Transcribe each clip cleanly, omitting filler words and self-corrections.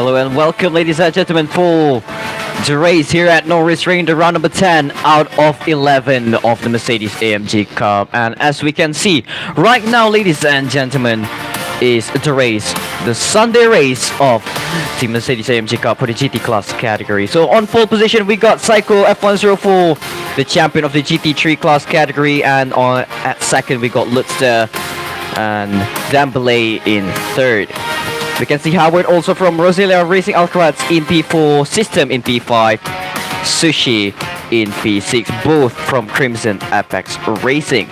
Hello and welcome, ladies and gentlemen, for the race here at Norisring, the round number 10 out of 11 of the Mercedes AMG Cup. And as we can see right now, ladies and gentlemen, is the race, the Sunday race of the Mercedes AMG Cup for the GT class category. So on pole position, we got Psycho F104, the champion of the GT3 class category, and at second we got Lutzter and Dembele in third. We can see Howard also from Roselia Racing Alcaraz in P4, System in P5, Sushi in P6, both from Crimson Apex Racing.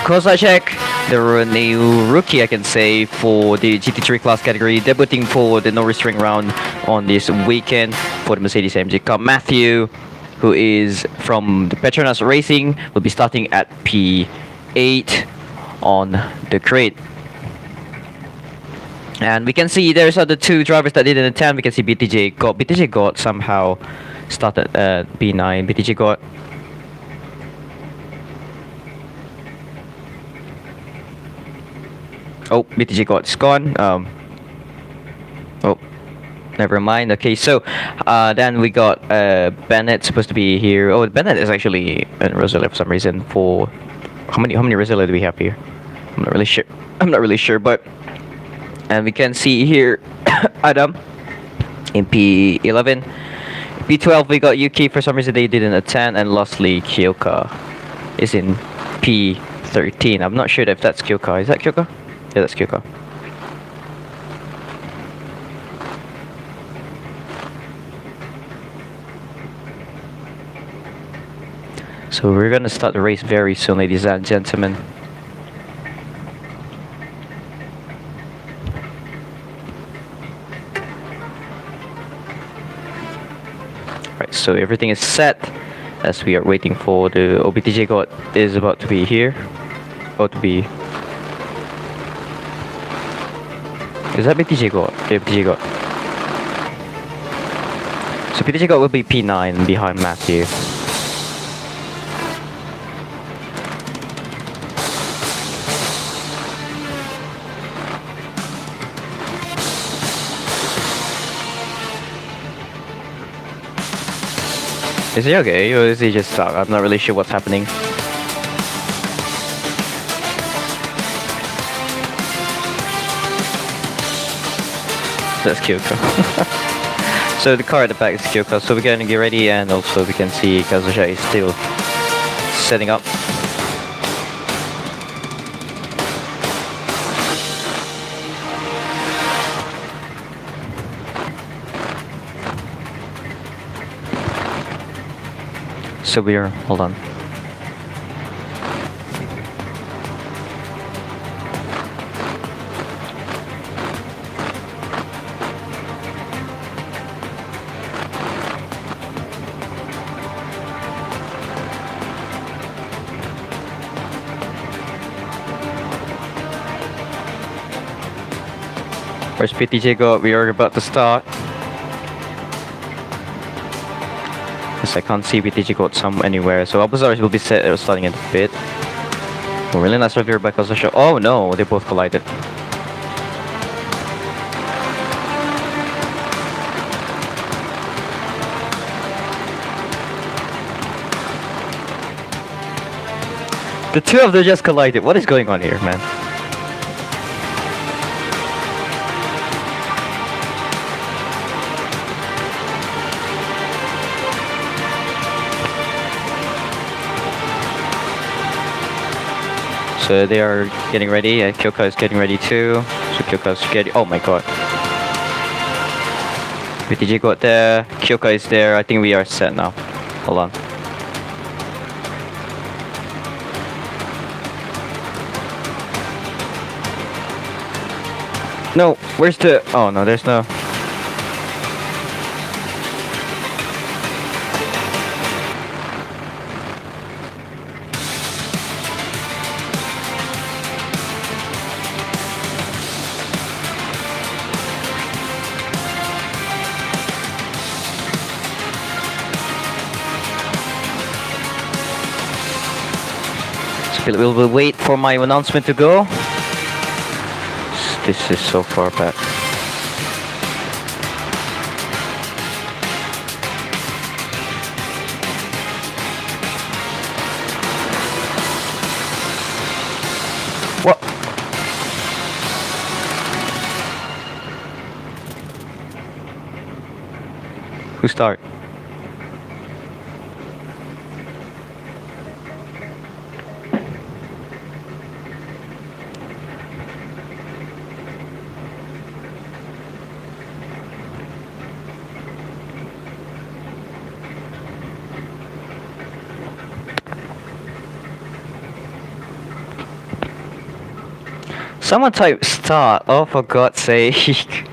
Kozacek, the new rookie, I can say, for the GT3 class category, debuting for the Norisring round on this weekend for the Mercedes AMG Cup. Matthew, who is from the Petronas Racing, will be starting at P8 on the grid. And we can see there's other two drivers that didn't attend. We can see BTJ got somehow started at P9. BTJ got BTJ got is gone. Never mind. Okay, so then we got Bennett supposed to be here. Oh, Bennett is actually in Roselia for some reason. For how many Roselia do we have here? I'm not really sure, but. And we can see here Adam in P11. P12 we got Yuki, for some reason they didn't attend, and lastly Kyoka is in P13. I'm not sure if that's Kyoka. Is that Kyoka? Yeah, that's Kyoka. So we're gonna start the race very soon, ladies and gentlemen. Right, so everything is set as we are waiting for the OBTJ God is about to be here. Is that BTJ God? Yeah, BTJ God. So BTJ God will be P9 behind Matthew. Is he okay, or is he just stuck? I'm not really sure what's happening. That's Kyoko. So the car at the back is Kyoko, so we're going to get ready, and also we can see Kazuya is still setting up. So we are, hold on. Where's PTJ go? We are about to start. I can't see BTG got some anywhere, so Abuzars will be starting in the pit. Oh, really nice review by Kozasho. Oh no, they both collided. The two of them just collided. What is going on here, man? So they are getting ready, Kyoka is getting ready too. So Kyoka's getting, oh my god. BTG got there, Kyoka is there, I think we are set now. Hold on. No, where's the, oh no, there's no. We'll wait for my announcement to go. This is so far back. What? Who start? Someone type start. Oh, for God's sake.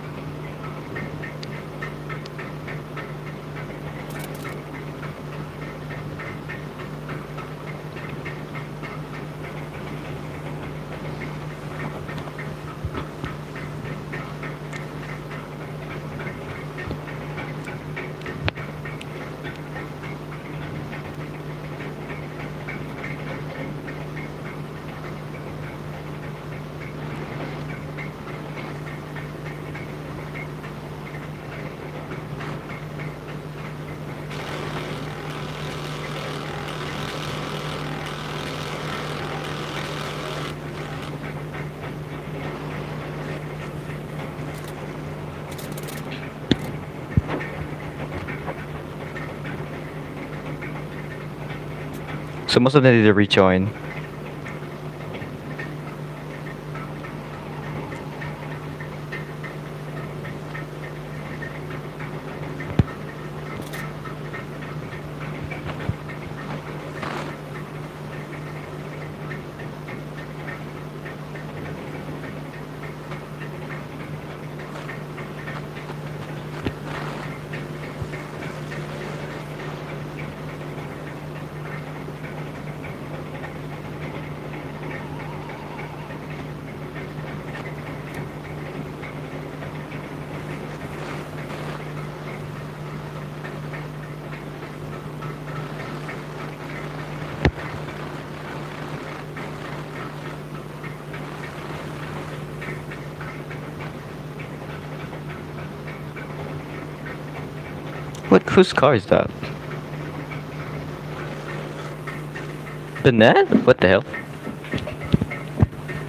So most of them need to rejoin. What? Whose car is that? Bennett? What the hell?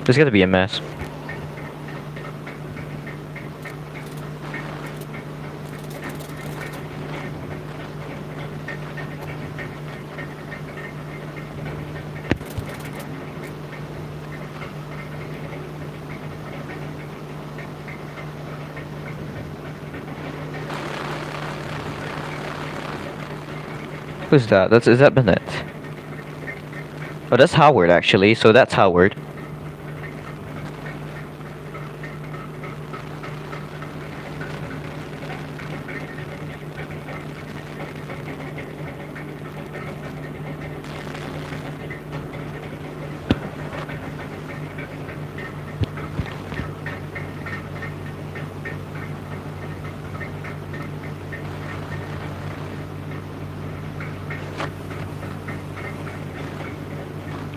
There's gotta be a mess. Who's that? Is that Bennett? Oh, that's Howard actually. So that's Howard.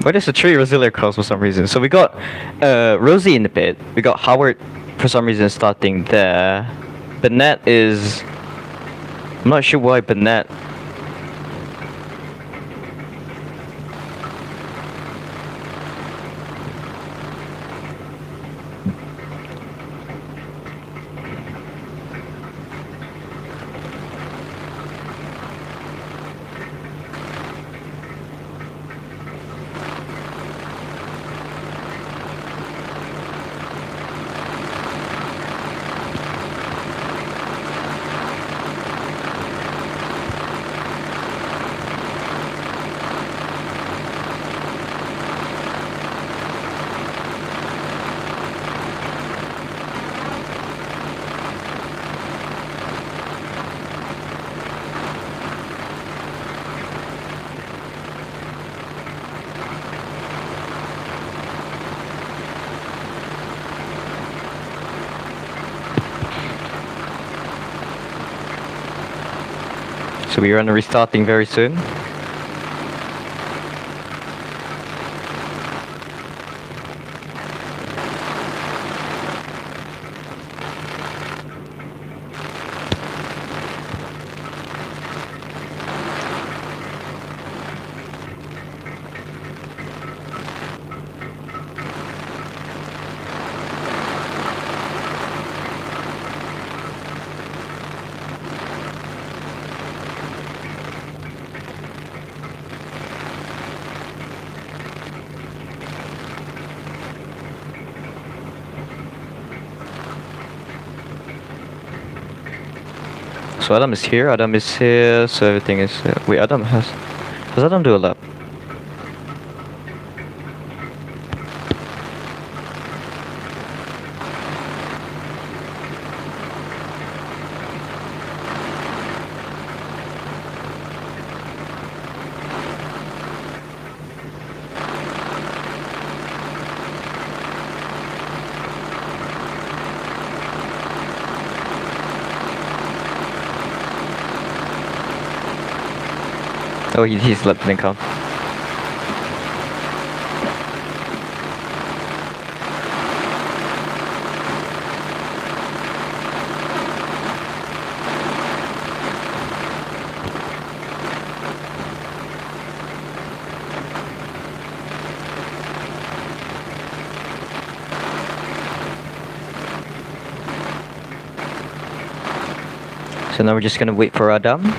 Why does the tree Rosilia calls for some reason? So we got Rosie in the pit. We got Howard for some reason starting there. Bennett is... I'm not sure why Bennett... So we're gonna restarting very soon. So Adam is here. Adam is here. So everything is. Wait, Adam has. Does Adam do a lap? Oh, he's lap didn't count. So now we're just gonna wait for Adam.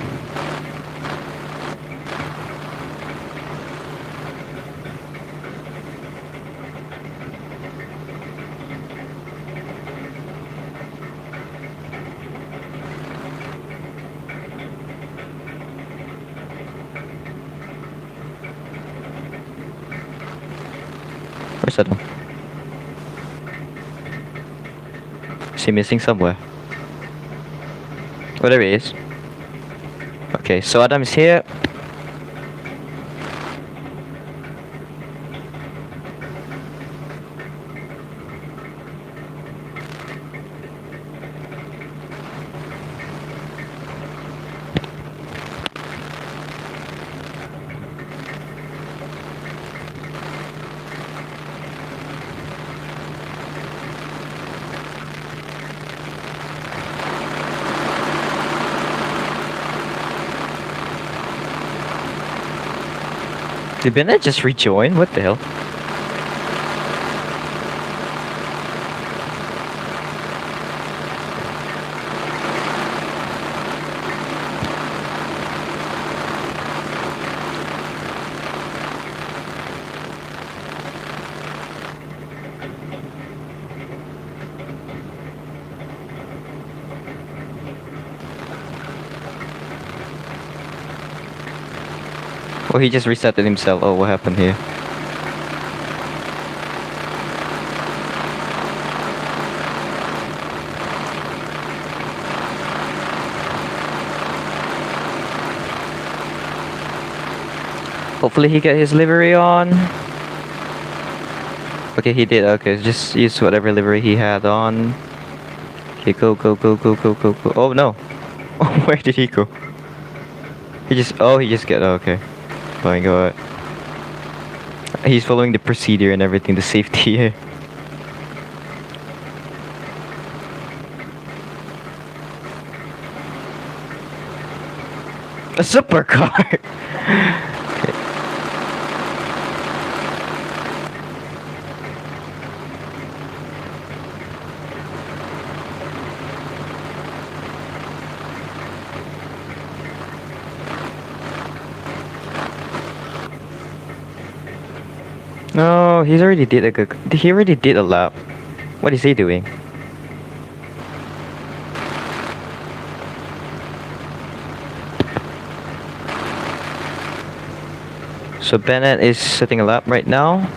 Where's Adam? Is he missing somewhere? Oh, there he is. Okay, so Adam is here. Did Bennett just rejoin? What the hell? Oh, he just resetted himself. Oh, what happened here? Hopefully he get his livery on. Okay, he did. Okay, just use whatever livery he had on. Okay, go, go, go, go, go, go, go. Oh no! Oh, where did he go? He just get. Oh, okay. Oh my god. He's following the procedure and everything, the safety here. A supercar! Okay. No, he already did a lap. What is he doing? So Bennett is setting a lap right now.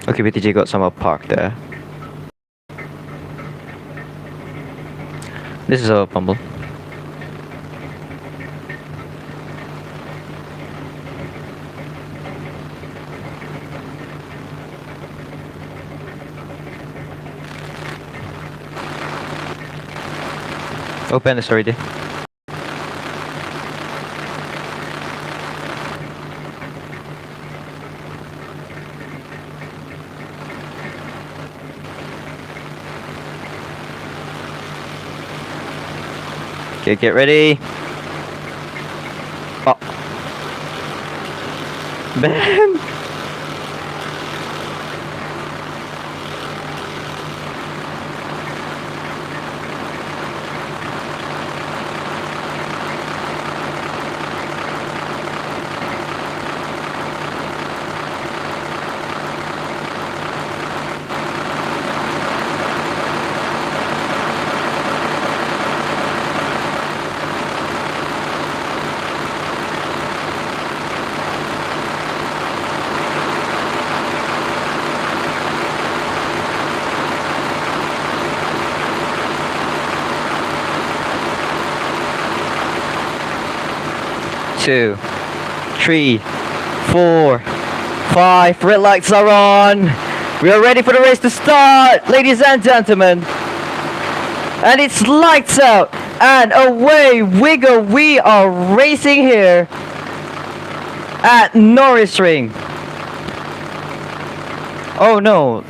Okay, BTJ got somehow parked there. This is a Bumble. Oh, Bennett's already. Okay, get ready. Oh. Ben! 2, 3, 4, 5. Red lights are on. We are ready for the race to start, ladies and gentlemen. And it's lights out and away we go. We are racing here at Norisring. Oh no.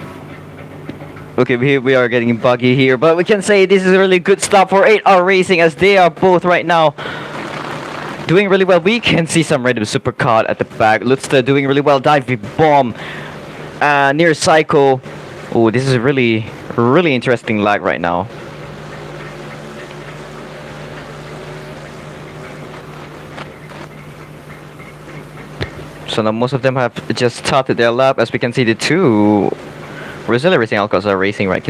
Okay, we are getting buggy here, but we can say this is a really good stop for 8R Racing, as they are both right now doing really well. We can see some random supercar at the back. Lutster doing really well. Diving bomb near Psycho. Oh, this is a really interesting lag right now. So now most of them have just started their lap. As we can see, the two Brazilian Racing Alcos are racing, right?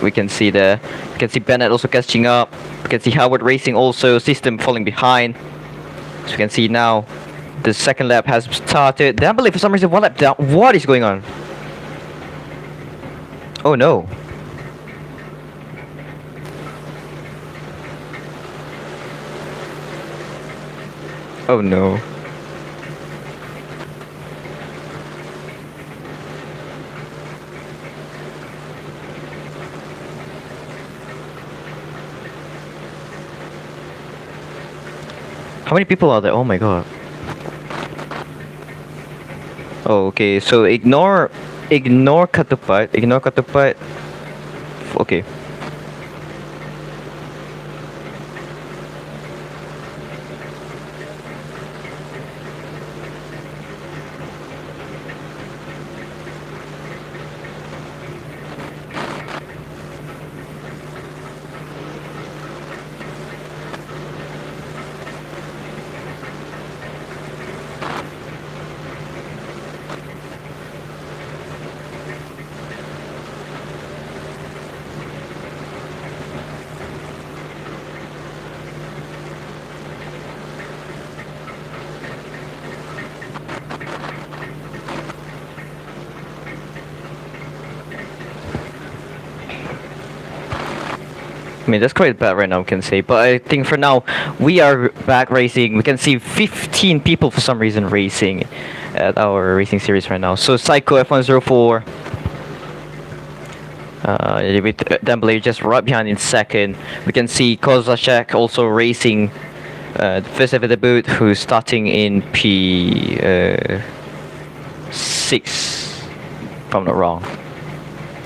We can see Bennett also catching up. We can see Howard Racing also, System falling behind. As we can see now, the second lap has started. Then I believe for some reason one lap down. What is going on? Oh no. Oh no. How many people are there? Oh my god. Oh, okay, so ignore Katupat. Ignore Katupat. Okay. I mean, that's quite bad right now, we can say. But I think for now, we are back racing. We can see 15 people for some reason racing at our racing series right now. So Psycho F104. With Dembele just right behind in second. We can see Kozachek also racing. The first ever debut, who's starting in P6, if I'm not wrong.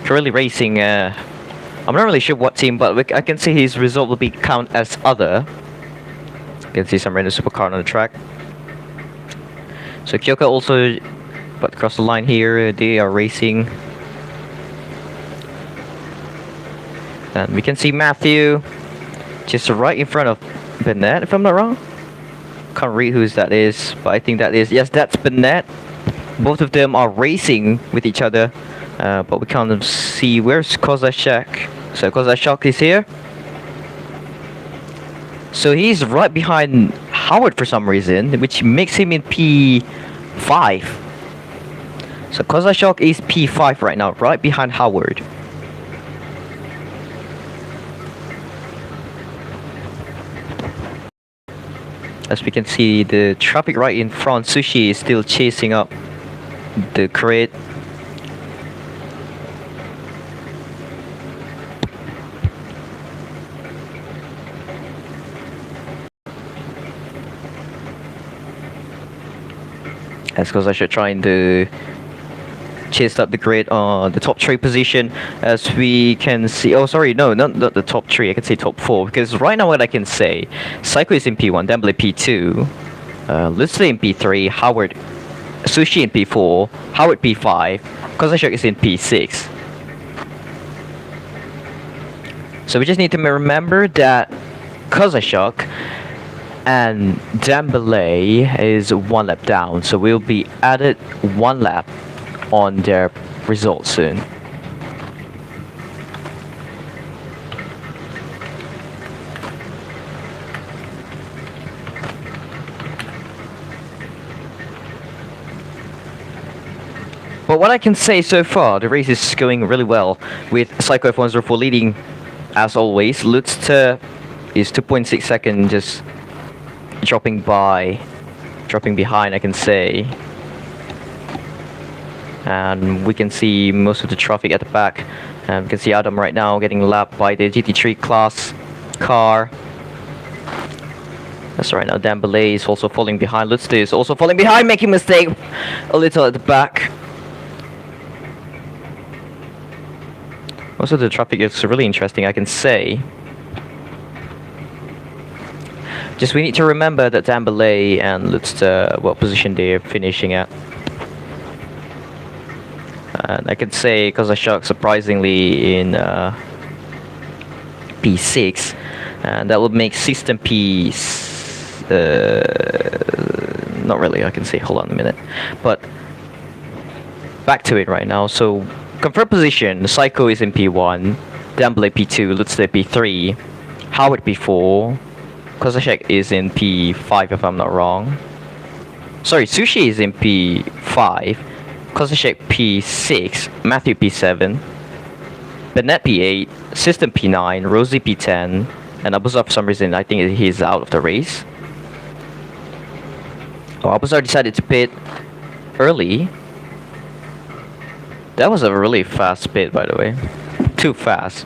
Currently racing. I'm not really sure what team, but I can see his result will be count as other. You can see some random supercar on the track. So Kyoka also, but across the line here, they are racing. And we can see Matthew just right in front of Bennett, if I'm not wrong. Can't read whose that is, but I think that is, yes, that's Bennett. Both of them are racing with each other. But we can't see where's Kozachek. So Kozachek is here. So he's right behind Howard for some reason, which makes him in P5. So Kozachek is P5 right now, right behind Howard. As we can see, the traffic right in front, Sushi is still chasing up the crate. That's because I should try to chase up the grid on the top 3 position, as we can see. Oh, sorry, no, not the top 3. I can say top 4, because right now what I can say, Psycho is in P1, Dembele P2, Lutzer in P3, Howard, Sushi in P4, Howard P5, Kozachek is in P6. So we just need to remember that Kozachek and Dembele is 1 lap down, so we'll be added 1 lap on their results soon. But what I can say so far, the race is going really well, with Psycho F104 leading as always. Lutzer is 2.6 seconds, just dropping by dropping behind, I can say. And we can see most of the traffic at the back. And we can see Adam right now getting lapped by the GT3 class car. That's right now. Dembele is also falling behind. Lutz is also falling behind, making mistake a little at the back. Also, the traffic is really interesting, I can say. Just we need to remember that Dembele and Lutz, what position they're finishing at. And I can say Kozashok surprisingly in P6, and that would make system P. Not really. I can say hold on a minute, but back to it right now. So confirmed position: Psycho is in P1, Dembele P2, Lutz P3, Howard P4, Kozashek is in P5 if I'm not wrong. Sorry, Sushi is in P5. Kozashek P6, Matthew P7, Bennett P8, System P9, Rosie P10, and Abuzar for some reason I think he's out of the race. Oh, Abuzar decided to pit early. That was a really fast pit, by the way. Too fast.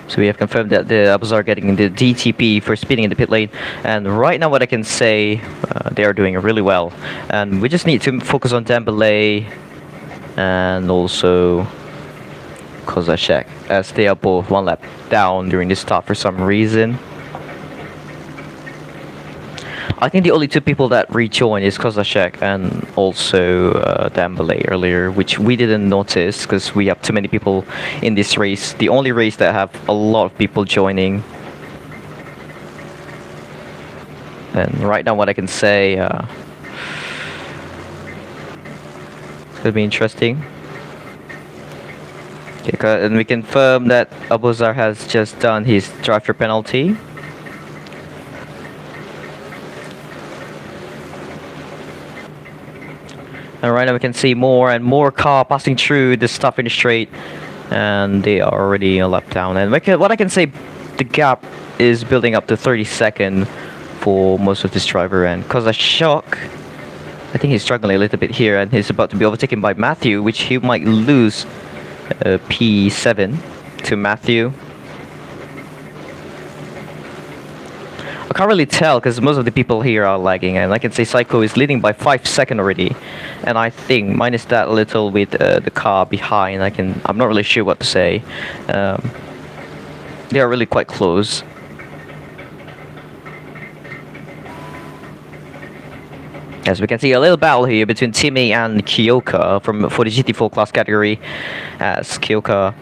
So we have confirmed that the Abuzar are getting the DTP for speeding in the pit lane, and right now what I can say, they are doing really well, and we just need to focus on Dembele and also Kozashek, as they are both one lap down during this stop for some reason. I think the only two people that rejoined is Kozashek and also Dembele earlier, which we didn't notice because we have too many people in this race. The only race that have a lot of people joining. And right now what I can say, it's gonna be interesting. Okay, and we confirm that Abuzar has just done his driver penalty. And right now we can see more and more car passing through the stop in the straight, and they are already a lap down. And what I can say, the gap is building up to 30-second for most of this driver. And Kozashok, I think he's struggling a little bit here, and he's about to be overtaken by Matthew, which he might lose P7 to Matthew. I can't really tell because most of the people here are lagging, and I can say Psycho is leading by 5 seconds already, and I think minus that little with the car behind, I'm not really sure what to say. They are really quite close. As we can see, a little battle here between Timmy and Kyoka for the GT4 class category, as Kyoka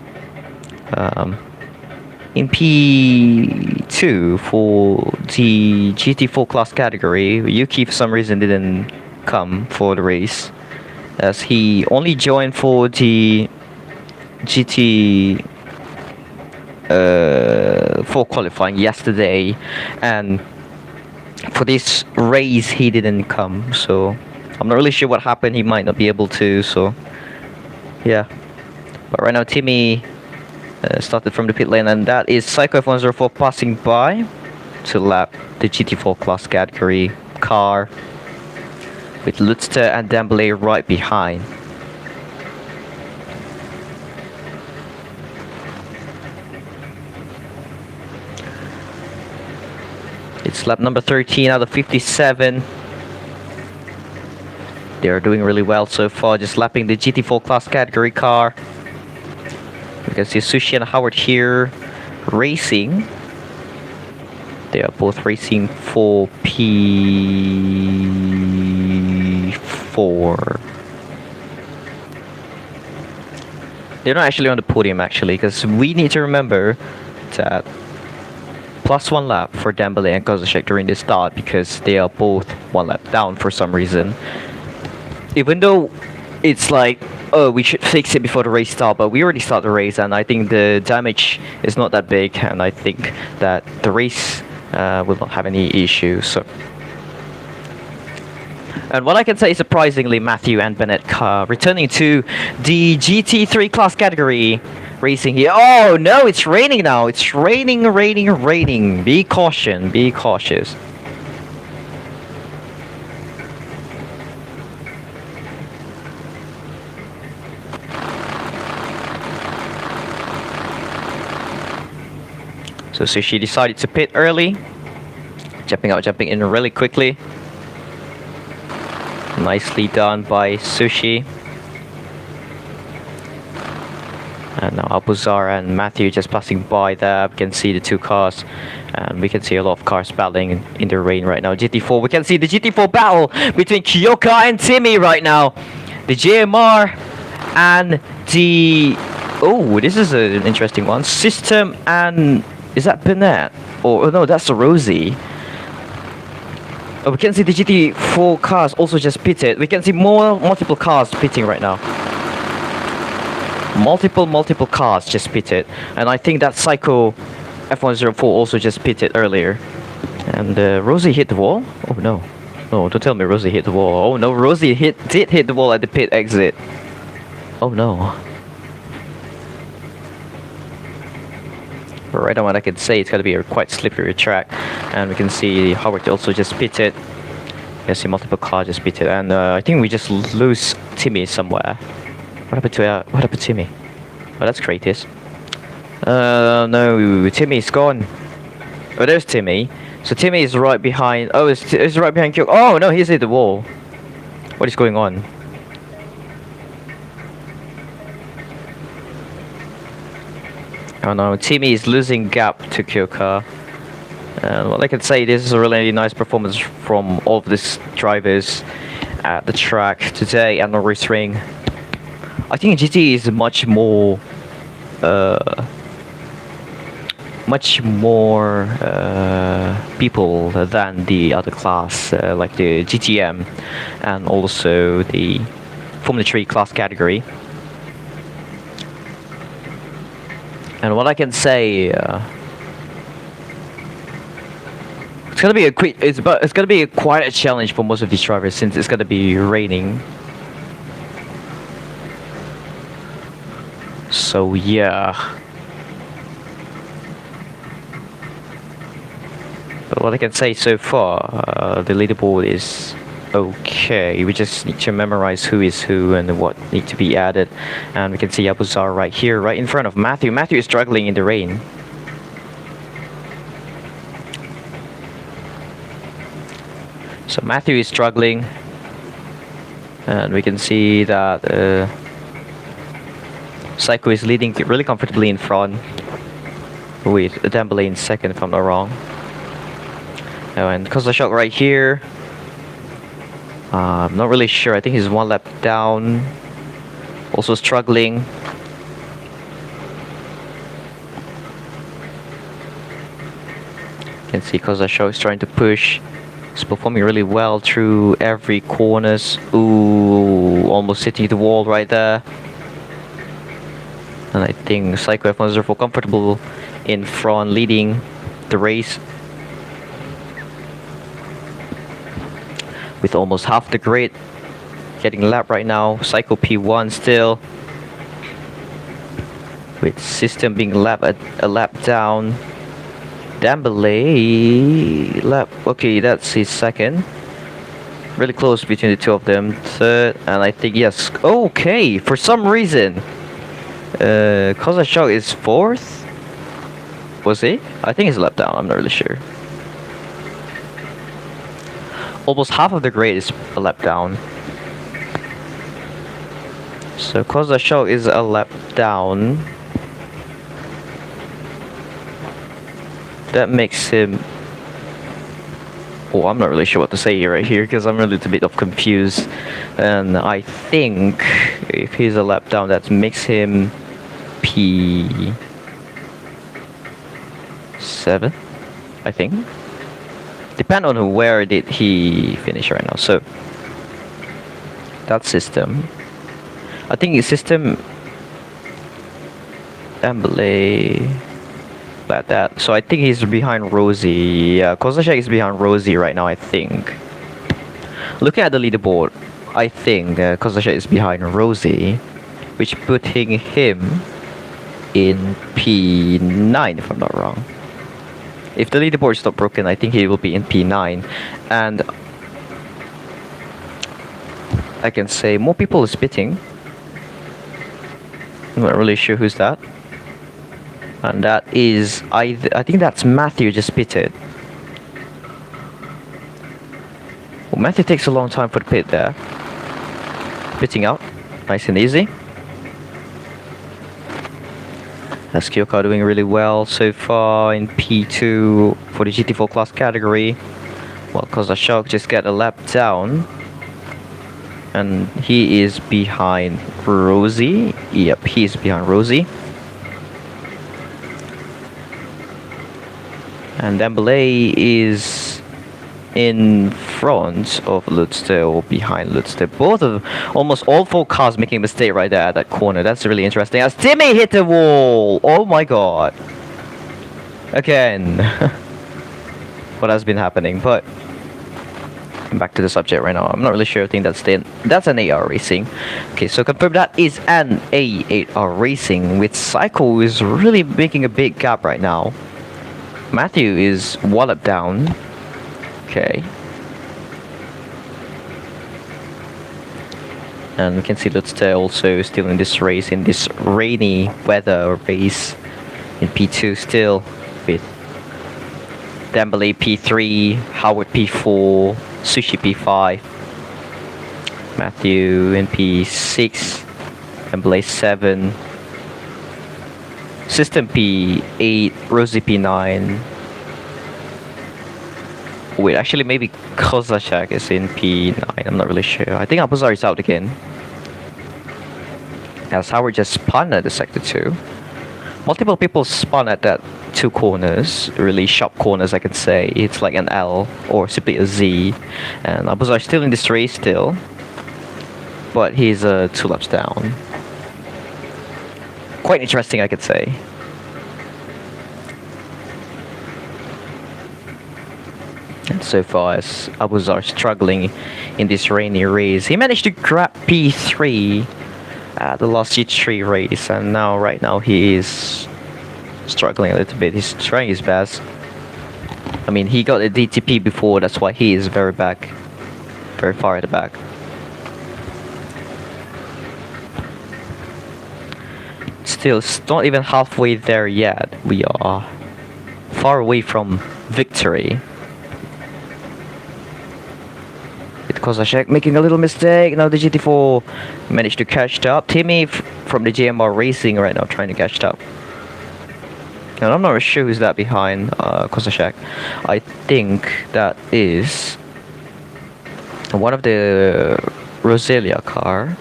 in P2 for the GT4 class category. Yuki for some reason didn't come for the race, as he only joined for the GT4 qualifying yesterday, and for this race he didn't come, so I'm not really sure what happened. He might not be able to, so yeah. But right now Timmy started from the pit lane, and that is Psycho F104 passing by to lap the GT4 class category car with Lutz and Dembele right behind. It's lap number 13 out of 57. They are doing really well so far, just lapping the GT4 class category car. You can see Sushi and Howard here racing. They are both racing for P4. They're not actually on the podium actually, because we need to remember that +1 lap for Dembele and Kozashek during this start, because they are both 1 lap down for some reason. Even though it's like, oh, we should fix it before the race start, but we already start the race, and I think the damage is not that big, and I think that the race will not have any issues. So, and what I can say is surprisingly, Matthew and Bennett returning to the GT3 class category racing here. Oh no, it's raining now. It's raining, raining, raining. Be caution, be cautious. So Sushi decided to pit early, jumping out, jumping in really quickly. Nicely done by Sushi. And now Abuzar and Matthew just passing by there. We can see the two cars, and we can see a lot of cars battling in the rain right now. GT4, we can see the GT4 battle between Kyoka and Timmy right now. The JMR and the... Oh, this is an interesting one. System and... Is that Bennett? Oh no, that's a Rosie. Oh, we can see the GT4 cars also just pitted. We can see multiple cars pitting right now. Multiple cars just pitted. And I think that Psycho F104 also just pitted earlier. And Rosie hit the wall? Oh no. No, don't tell me Rosie hit the wall. Oh no, Rosie did hit the wall at the pit exit. Oh no. But right now what I can say, it's going to be a quite slippery track. And we can see Howard also just pitted. You can see multiple cars just pitted. And I think we just lose Timmy somewhere. What happened to Timmy? Oh, that's Kratos. No, Timmy's gone. Oh, there's Timmy. So Timmy is right behind. Oh, it's right behind Kyoko. Oh no, he's hit the wall. What is going on? Oh no, Timmy is losing gap to Kyoka. And what I can say, this is a really nice performance from all of these drivers at the track today at Norisring. I think GT is much more people than the other class, like the GTM and also the Formula 3 class category. And what I can say, it's gonna be it's gonna be quite a challenge for most of these drivers since it's gonna be raining. So yeah. But what I can say so far, the leaderboard is okay. We just need to memorize who is who and what need to be added. And we can see Abuzar right here, right in front of Matthew. Matthew is struggling in the rain. So Matthew is struggling. And we can see that Psycho is leading really comfortably in front. With Dembele in second if I'm not wrong. Oh, and Kozashok right here. I'm not really sure. I think he's one lap down. Also struggling. You can see Kozashok is trying to push. He's performing really well through every corners. Ooh, almost hitting the wall right there. And I think Psycho F104 comfortable in front, leading the race. With almost half the grid getting lapped right now. Psycho P1 still. With System being lapped a lap down. Dembele lap. Okay, that's his second. Really close between the two of them. Third, and I think yes. Okay, for some reason, Kozashok is fourth. Was he? I think he's a lap down. I'm not really sure. Almost half of the grade is a lap down. So Kozashok is a lap down. That makes him... Oh, I'm not really sure what to say right here because I'm a little bit confused. And I think if he's a lap down, that makes him P7, I think. Depend on where did he finish right now. So that System. I think his system Dembele like that. So I think he's behind Rosie. Yeah, Kozachek is behind Rosie right now, I think. Looking at the leaderboard, I think Kozachek is behind Rosie, which putting him in P9 if I'm not wrong. If the leaderboard is not broken, I think he will be in P9. And I can say more people is spitting. I'm not really sure who's that. And that is, I think that's Matthew just pitted. Well, Matthew takes a long time for the pit there. Pitting out, nice and easy. That's Kyoka doing really well so far in P2 for the GT4 class category. Well, Kozachok just got a lap down. And he is behind Rosie. Yep, he's behind Rosie. And Dembele is in front of Lutzdale, behind Lutzdale. Both of almost all 4 cars making a mistake right there at that corner. That's really interesting. As Timmy hit the wall! Oh my god. Again. What has been happening, but back to the subject right now. I'm not really sure. I think that's an AR Racing. Okay, so confirm that is an A8R Racing, with Psycho is really making a big gap right now. Matthew is walloped down. Okay. And we can see Lutzdale also still in this race, in this rainy weather race in P2 still, with Dembele P3, Howard P4, Sushi P5, Matthew in P6, Dembele 7, System P8, Rosie P9. Wait, actually maybe Kozachek is in P9, I'm not really sure. I think Abuzar is out again. As Howard just spun at the sector 2. Multiple people spun at that 2 corners, really sharp corners I can say. It's like an L or simply a Z. And Abuzar is still in this race still. But he's 2 laps down. Quite interesting I could say. And so far as Abuzar struggling in this rainy race, he managed to grab P3 at the last G3 race, and now right now he is struggling a little bit. He's trying his best. I mean, he got a DTP before, that's why he is very far at the back. Still, it's not even halfway there yet. We are far away from victory. Kozachek making a little mistake. Now the GT4 managed to catch up. Timmy from the GMR Racing right now trying to catch up. And I'm not sure who's that behind Kozachek. I think that is one of the Roselia car.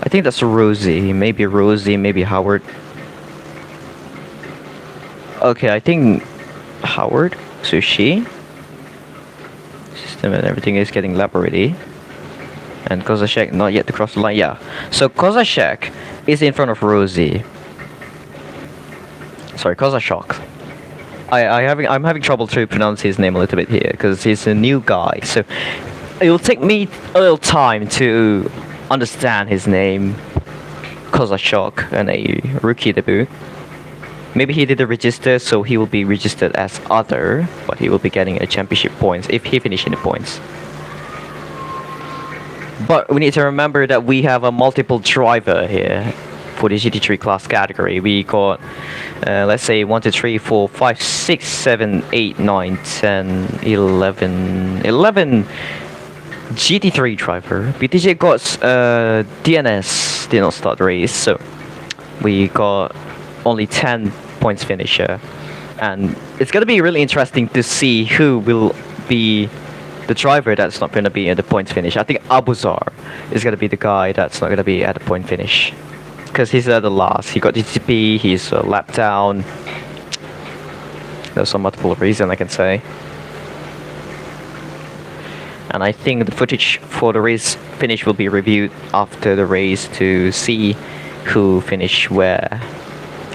I think that's Rosie. Maybe Rosie, maybe Howard. Okay, I think Howard, Sushi. System and everything is getting lap already. And Kozachek not yet to cross the line. Yeah. So Kozachek is in front of Rosie. Sorry, Kozachok. I'm having trouble to pronounce his name a little bit here because he's a new guy. So it will take me a little time to understand his name. Kozachok, and a rookie debut. Maybe he did a register, so he will be registered as other, but he will be getting a championship points if he finishes in the points. But we need to remember that we have a multiple driver here for the GT3 class category. We got, let's say, 1, 2, 3, 4, 5, 6, 7, 8, 9, 10, 11 GT3 driver. BTJ got DNS did not start the race, so we got only 10 points finisher, and it's gonna be really interesting to see who will be the driver that's not gonna be at the points finish. I think Abuzar is gonna be the guy that's not gonna be at the point finish because he's at the last. He got DTP, he's a lap down. There's some multiple reason I can say. And I think the footage for the race finish will be reviewed after the race to see who finished where.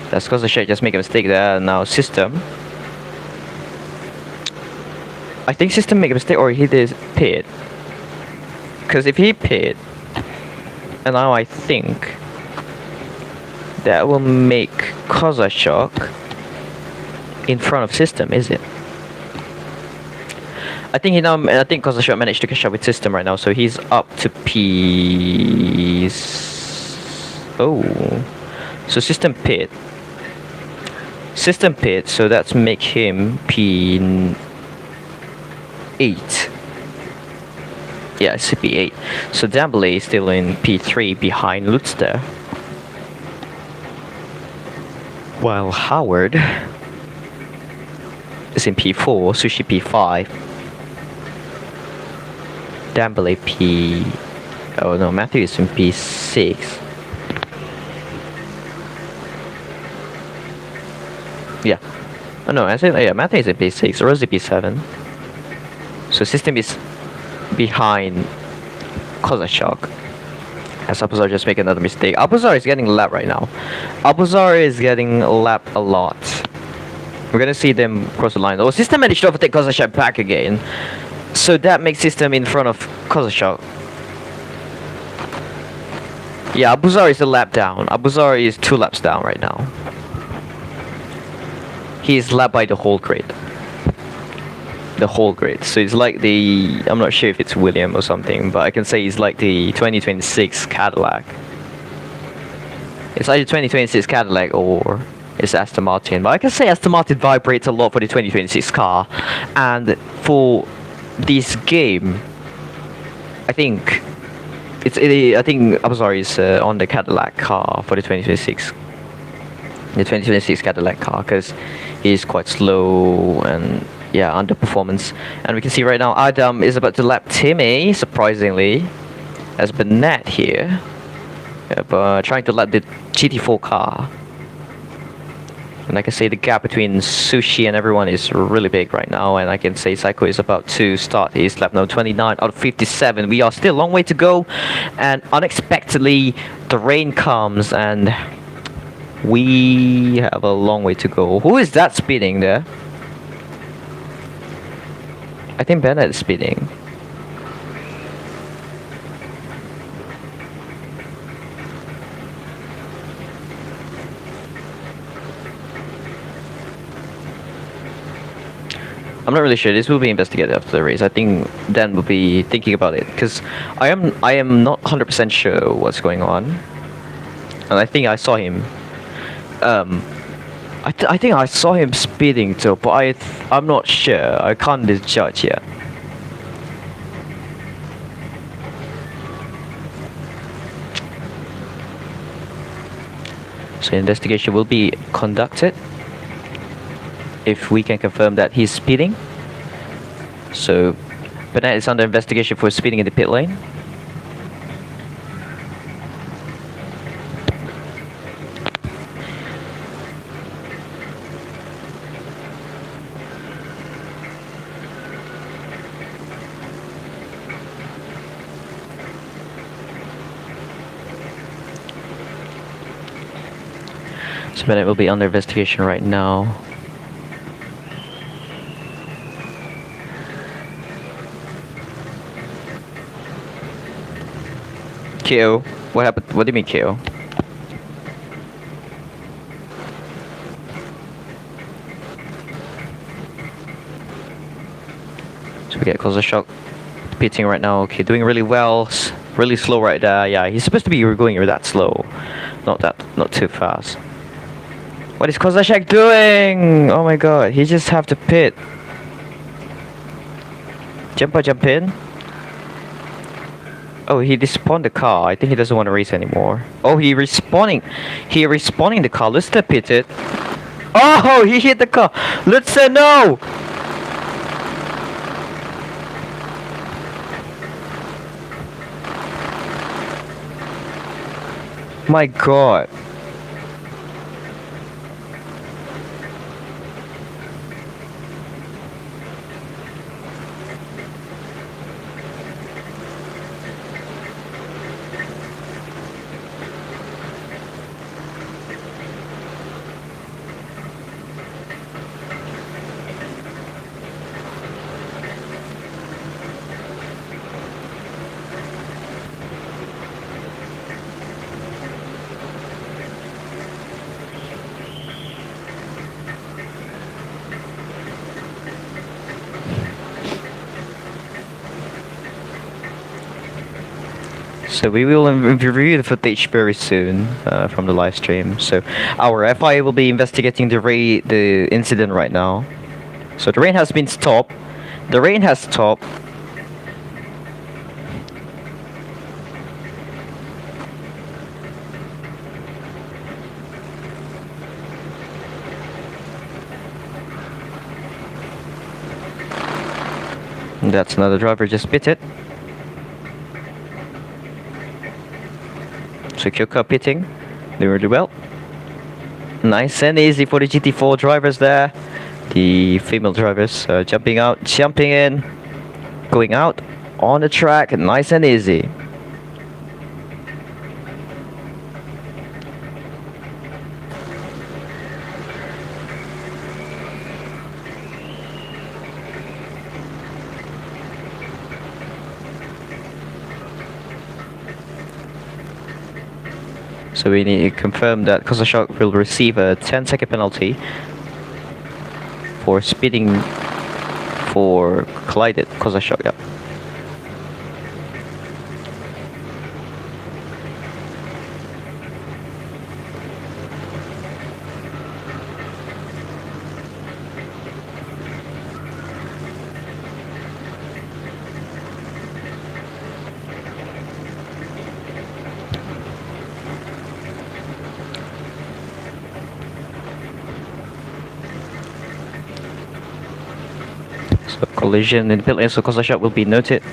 That's because the Shed just make a mistake there. Now system. I think system make a mistake or he did pit. Because if he pit, and now I think that will make Kozachok in front of system, is it? I think Kozachok managed to catch up with system right now, so he's up to P. Oh, so system pit. System pit, so that's make him P8. Yeah, it's P8. So Dambly is still in P3 behind Lutster. While Howard is in P4, Sushi P5. Dambly P... Oh no, Matthew is in P6. Yeah. Oh no, I said, yeah, Matthew is in P6, Rosie P7. So system is behind Kozachok. As Abuzar just make another mistake. Abuzar is getting lapped right now. Abuzar is getting lapped a lot. We're gonna see them cross the line. Oh, system managed to overtake Kozachok back again. So that makes system in front of Kozachok. Yeah, Abuzar is a lap down. Abuzar is 2 laps down right now. He is lapped by the whole grid. The whole grid. So it's like the... I'm not sure if it's William or something, but I can say it's like the 2026 Cadillac. It's either 2026 Cadillac or it's Aston Martin. But I can say Aston Martin vibrates a lot for the 2026 car. And for this game, I think... I think Abuzar is on the Cadillac car for the 2026. The 2026 Cadillac car, because he's quite slow and yeah, underperformance. And we can see right now Adam is about to lap Timmy, surprisingly, as Bennett here, but trying to lap the GT4 car. And I can say the gap between Sushi and everyone is really big right now, and I can say Psycho is about to start his lap now 29 out of 57. We are still a long way to go, and unexpectedly the rain comes and we have a long way to go. Who is that speeding there? I think Bennett is speeding. I'm not really sure. This will be investigated after the race. I think Dan will be thinking about it, because I am not 100% sure what's going on, and I think I saw him. I think I saw him speeding too, but I'm not sure. I can't judge yet. So investigation will be conducted if we can confirm that he's speeding. So Bennett is under investigation for speeding in the pit lane. So Bennett will be under investigation right now. KO? What happened? What do you mean KO? So we get Kozachok pitting right now. Okay, doing really well. Really slow right there. Yeah, he's supposed to be going that slow. Not too fast. What is Kozachok doing? Oh my god, he just have to pit. Jump in. Oh, he despawned the car. I think he doesn't want to race anymore. Oh, he respawning the car. Let's step it. Oh, he hit the car. Let's say no. My god. So we will review the footage very soon from the live stream. So our FI will be investigating the incident right now. So the rain has been stopped. The rain has stopped. That's another driver just pitted. Secure car pitting, doing really well. Nice and easy for the GT4 drivers there. The female drivers jumping out, jumping in, going out on the track, nice and easy. So we need to confirm that Kozashok will receive a 10-second penalty for speeding for collided Kozashok. Yeah. So collision in the pit lane, so Kozashok will be noted,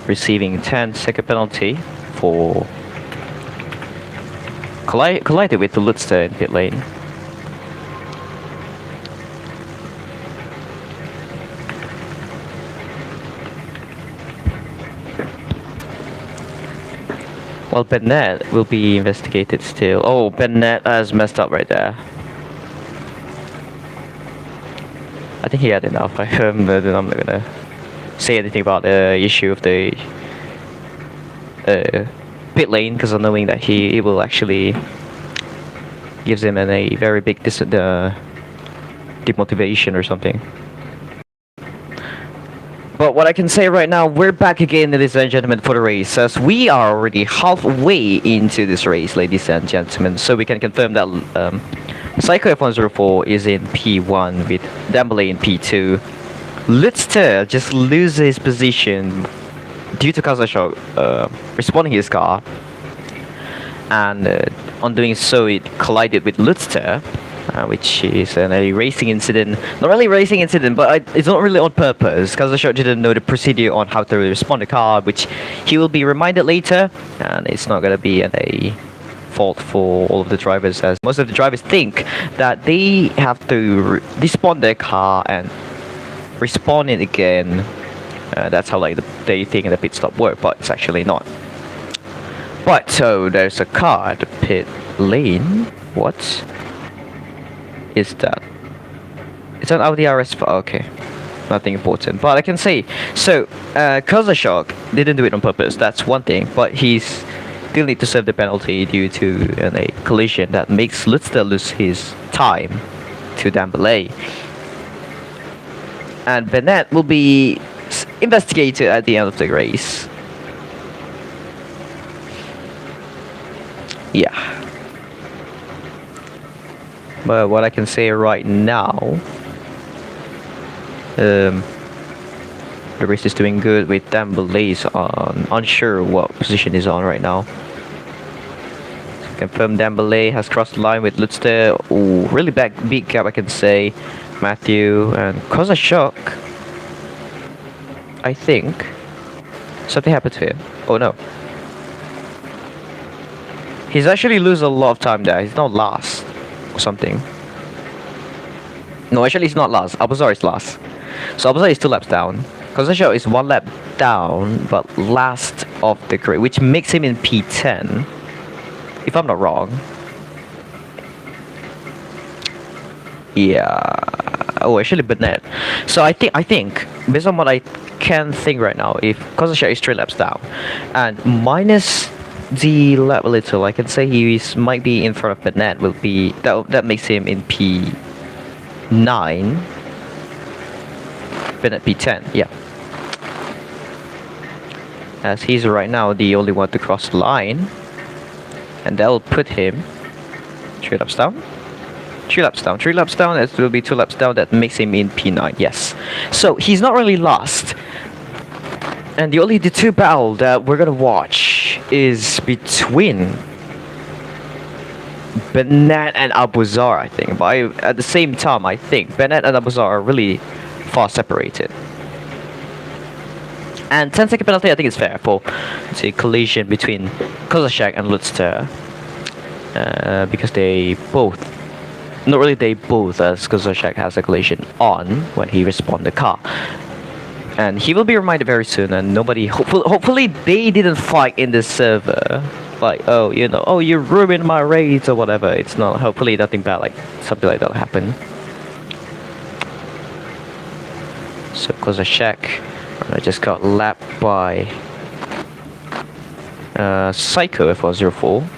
receiving 10-second penalty for collided with the Lutster in pit lane. Well, Bennett will be investigated still. Oh, Bennett has messed up right there. I think he had enough. I'm not gonna say anything about the issue of the pit lane, because I'm knowing that he will actually gives him a very big demotivation or something. But what I can say right now, we're back again, ladies and gentlemen, for the race, as we are already halfway into this race, ladies and gentlemen. So we can confirm that Psycho F104 is in P1 with Dembele in P2. Lutster just loses his position due to Kozashok respawning his car, and on doing so it collided with Lutster, which is a racing incident. Not really a racing incident, but it's not really on purpose. Kozashok didn't know the procedure on how to respond the car, which he will be reminded later, and it's not gonna be a fault for all of the drivers, as most of the drivers think that they have to despawn their car and respawn it again. That's how they think the pit stop work, but it's actually not. But so there's a car at the pit lane. What is that? It's an Audi RS5. Okay, nothing important. But I can say so. Kozashok didn't do it on purpose. That's one thing. But he's still need to serve the penalty due to a collision that makes Lutster lose his time to Dembele. And Bennett will be investigated at the end of the race. Yeah. But what I can say right now, the race is doing good with Dembele's on unsure what position he's on right now. Confirmed Dembele has crossed the line with Lutster. Ooh, really big gap, I can say. Matthew and Kozashok. I think something happened to him. Oh no. He's actually lose a lot of time there. He's not last or something. No, actually he's not last. Abuzar is last. So Abuzar is 2 laps down. Kozashok is 1 lap down, but last of the grid, which makes him in P10. If I'm not wrong. Yeah. Oh, actually Bennett. So I think based on what I can think right now, if Kozashok is 3 laps down and minus the lap a little, I can say he might be in front of Bennett. Will be that makes him in P9. Bennett P10. Yeah. as he's right now the only one to cross the line, and that'll put him 3 laps down. 3 laps down, 3 laps down, it will be 2 laps down, that makes him in P9, yes. So he's not really lost. And the two battle that we're gonna watch is between Bennett and Abuzar, I think. But at the same time, I think Bennett and Abuzar are really far separated. And 10-second penalty, I think it's fair for the collision between Kozashek and Lutster. Because they both, not really they both, as Kozashek has a collision on when he respawned the car. And he will be reminded very soon, and nobody, hopefully they didn't fight in the server. Like, oh, you know, oh, you ruined my race or whatever. It's not, hopefully nothing bad, like something like that will happen. So Kozashek I just got lapped by Psycho F104.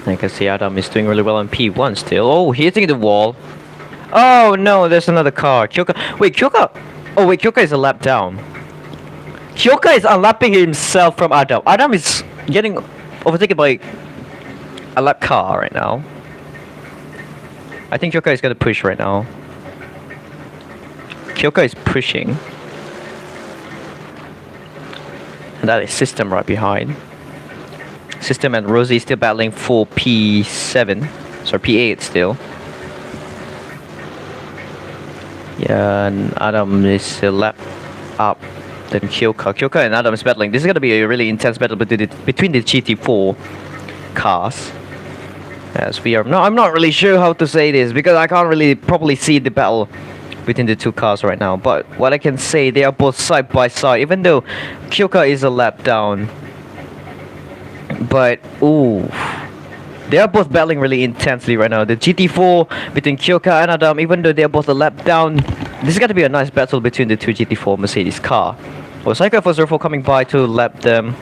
I can see Adam is doing really well on P1 still. Oh, hitting the wall. Oh no, there's another car. Kyoka. Wait, Kyoka. Oh wait, Kyoka is a lap down. Kyoka is unlapping himself from Adam. Adam is getting overtaken by a lap car right now. I think Kyoka is gonna push right now. Kyoka is pushing. And that is System right behind. System and Rosie still battling for P7. Sorry, P8 still. Yeah, and Adam is a lap up. Then Kyoka. Kyoka and Adam is battling. This is gonna be a really intense battle between the GT4 cars. As we are, no, I'm not really sure how to say this because I can't really properly see the battle between the two cars right now. But what I can say, they are both side by side. Even though Kyoka is a lap down. But, ooh, they are both battling really intensely right now. The GT4 between Kyoka and Adam, even though they are both a lap down, this is going to be a nice battle between the two GT4 Mercedes car. Oh, Psycho F104 coming by to lap them.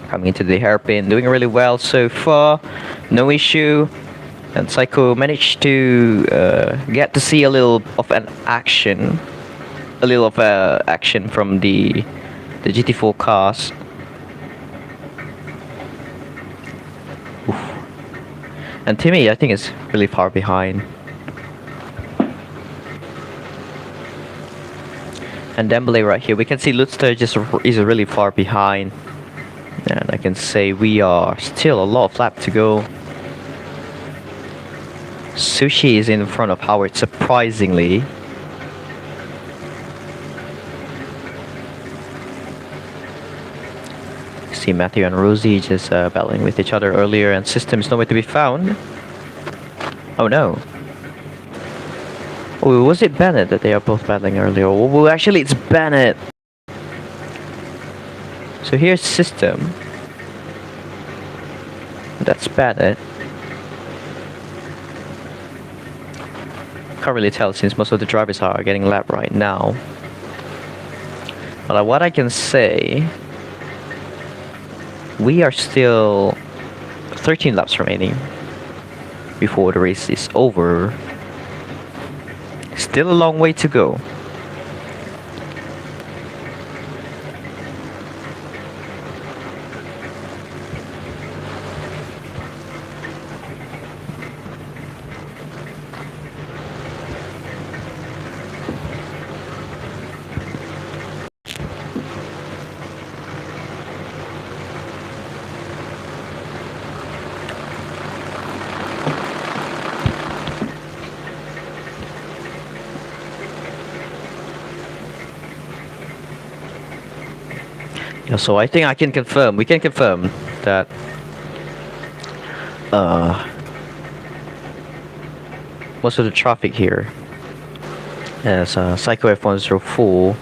Coming into the hairpin, doing really well so far. No issue. And Psycho managed to get to see a little of an action. A little of action from the GT4 cars. And Timmy, I think, is really far behind. And Dembele right here. We can see Lutster just is really far behind. And I can say we are still a lot of lap to go. Sushi is in front of Howard, surprisingly. See Matthew and Rosie just battling with each other earlier, and System is nowhere to be found. Oh no. Oh, was it Bennett that they are both battling earlier? Oh, well, actually it's Bennett. So here's System. That's Bennett. Can't really tell since most of the drivers are getting lapped right now. But what I can say, we are still 13 laps remaining before the race is over. Still a long way to go. So I think I can confirm, we can confirm that most of the traffic here as Psycho F104.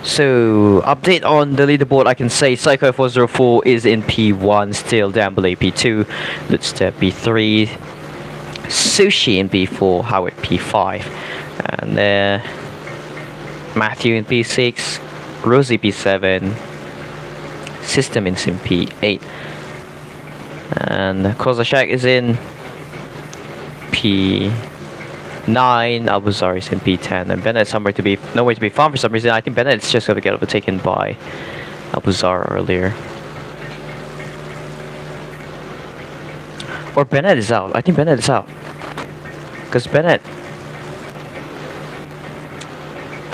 So, update on the leaderboard, I can say Psycho F104 is in P1, still Dambele P2, Lutstep P3, Sushi in P4, Howard P5, and Matthew in P6, Rosie P7, System in P8, and Kozashak is in P9, Abuzar is in P10, and Bennett somewhere to be nowhere to be found for some reason. I think Bennett's just going to get overtaken by Abuzar earlier. Or Bennett is out. I think Bennett is out. Because Bennett...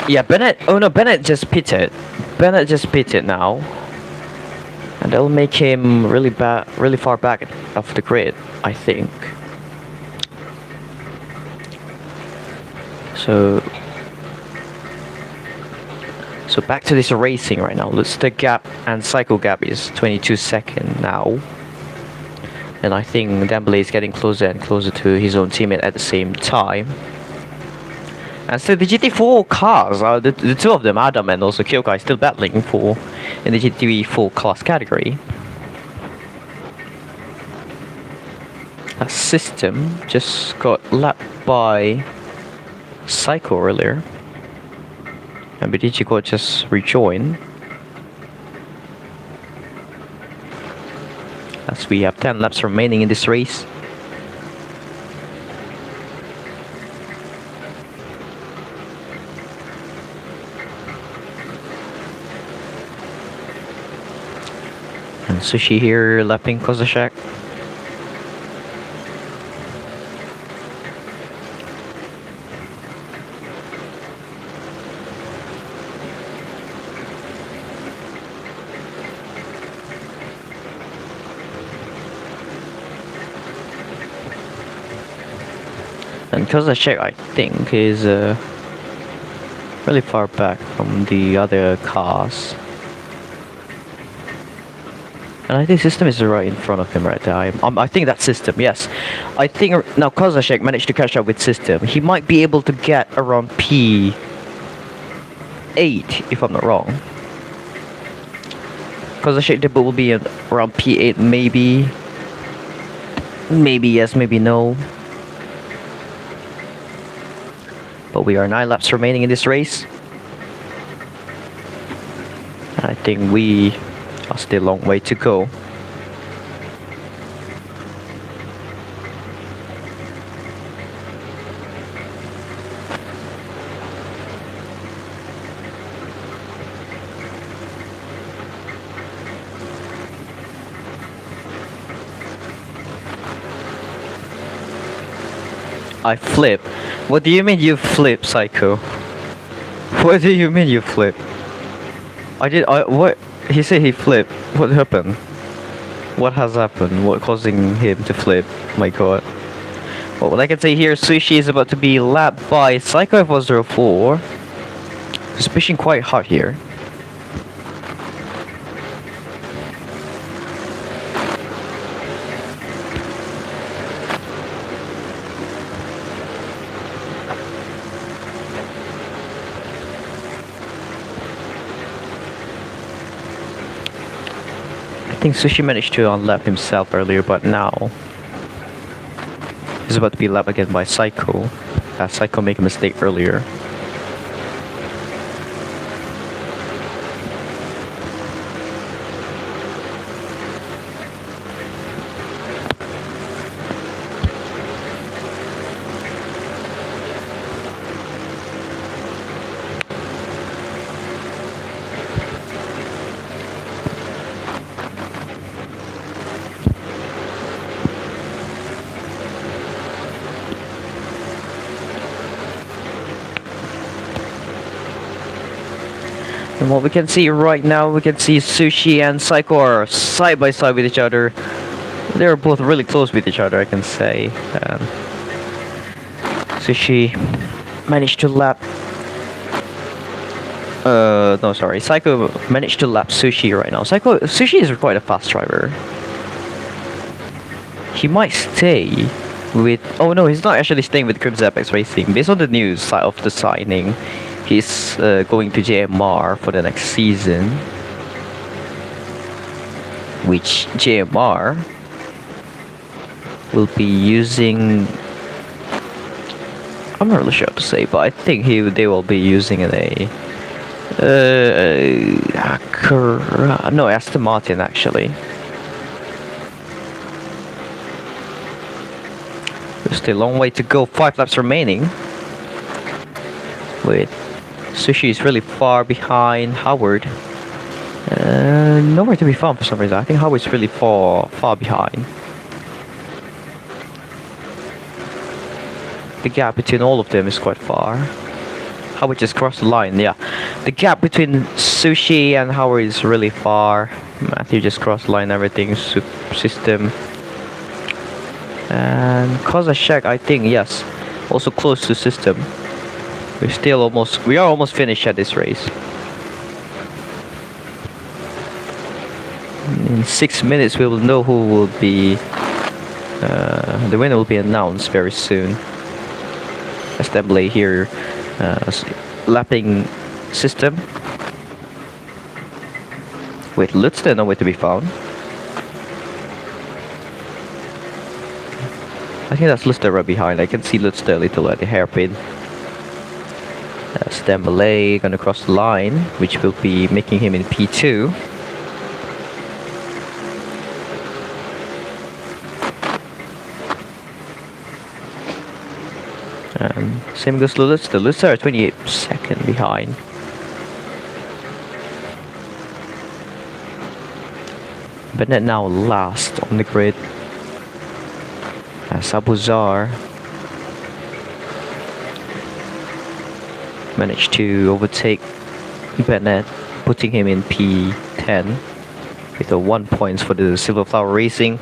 Yeah, Bennett... Oh no, Bennett just pitted. Bennett just pitted now. And that'll make him really far back off the grid, I think. So back to this racing right now. The gap and cycle gap is 22 seconds now. And I think Dembele is getting closer and closer to his own teammate at the same time. And so the GT4 cars, the two of them, Adam and also Kyoka, is still battling for in the GT4 class category. A system just got lapped by Psycho earlier. And BDG got just rejoined. As we have 10 laps remaining in this race. And Sushi here lapping Kozashak. And Kozashek, I think, is really far back from the other cars. And I think System is right in front of him right there. I think that's System, yes. I think now Kozashek managed to catch up with System. He might be able to get around P8, if I'm not wrong. Kozashek debut will be around P8, maybe. Maybe yes, maybe no. But we are 9 laps remaining in this race. I think we are still a long way to go. I flip. What do you mean you flip, Psycho? What do you mean you flip? What? He said he flipped. What happened? What has happened? What causing him to flip? My god. Well, what I can say here, Sushi is about to be lapped by Psycho F104. He's pushing quite hard here. I think Sushi managed to unlap himself earlier, but now he's about to be lapped again by Psycho. Psycho made a mistake earlier. And what we can see right now, we can see Sushi and Psycho are side by side with each other. They're both really close with each other, I can say. Sushi managed to lap no, sorry. Psycho managed to lap Sushi right now. Sushi is quite a fast driver. He might stay with. Oh no, he's not actually staying with Crimson Apex Racing. Based on the news side of the signing, he's going to JMR for the next season. Which JMR will be using. I'm not really sure what to say, but I think they will be using Aston Martin actually. There's still a long way to go. 5 laps remaining. With Sushi is really far behind Howard. Nowhere to be found for some reason. I think Howard's really far behind. The gap between all of them is quite far. Howard just crossed the line, yeah. The gap between Sushi and Howard is really far. Matthew just crossed the line, everything, system. And Kozashek, I think, yes, also close to system. We are almost finished at this race. In 6 minutes we will know who will be, the winner will be announced very soon. Assembly here, lapping system. Wait, Lutz nowhere to be found. I think that's Lutz right behind. I can see Lutz a little at the hairpin. Dembele gonna cross the line, which will be making him in P2. And same goes to Lutz. The Lutz are 28 seconds behind. Bennett now last on the grid. As Abuzar managed to overtake Bennett, putting him in P10 with the 1 points for the Silver Flower Racing.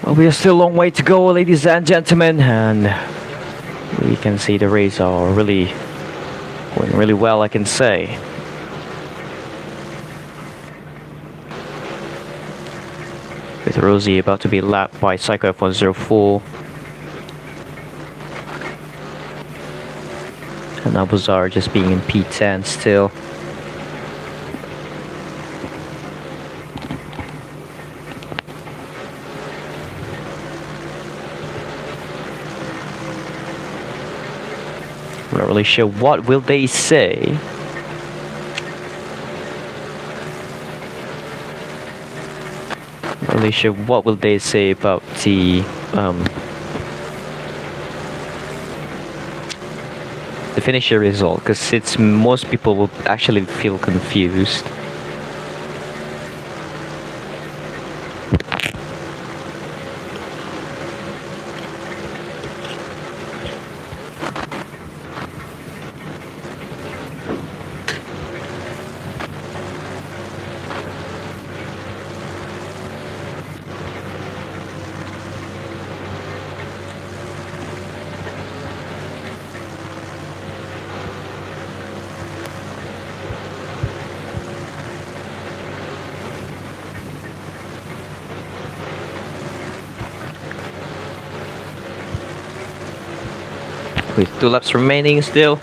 Well, we are still a long way to go, ladies and gentlemen, and we can see the race are really going really well, I can say. With Rosie about to be lapped by Psycho F104. And Abuzar just being in P10 still. I'm not really sure what will they say. Not really sure what will they say about the finisher result, because it's most people will actually feel confused. With 2 laps remaining still.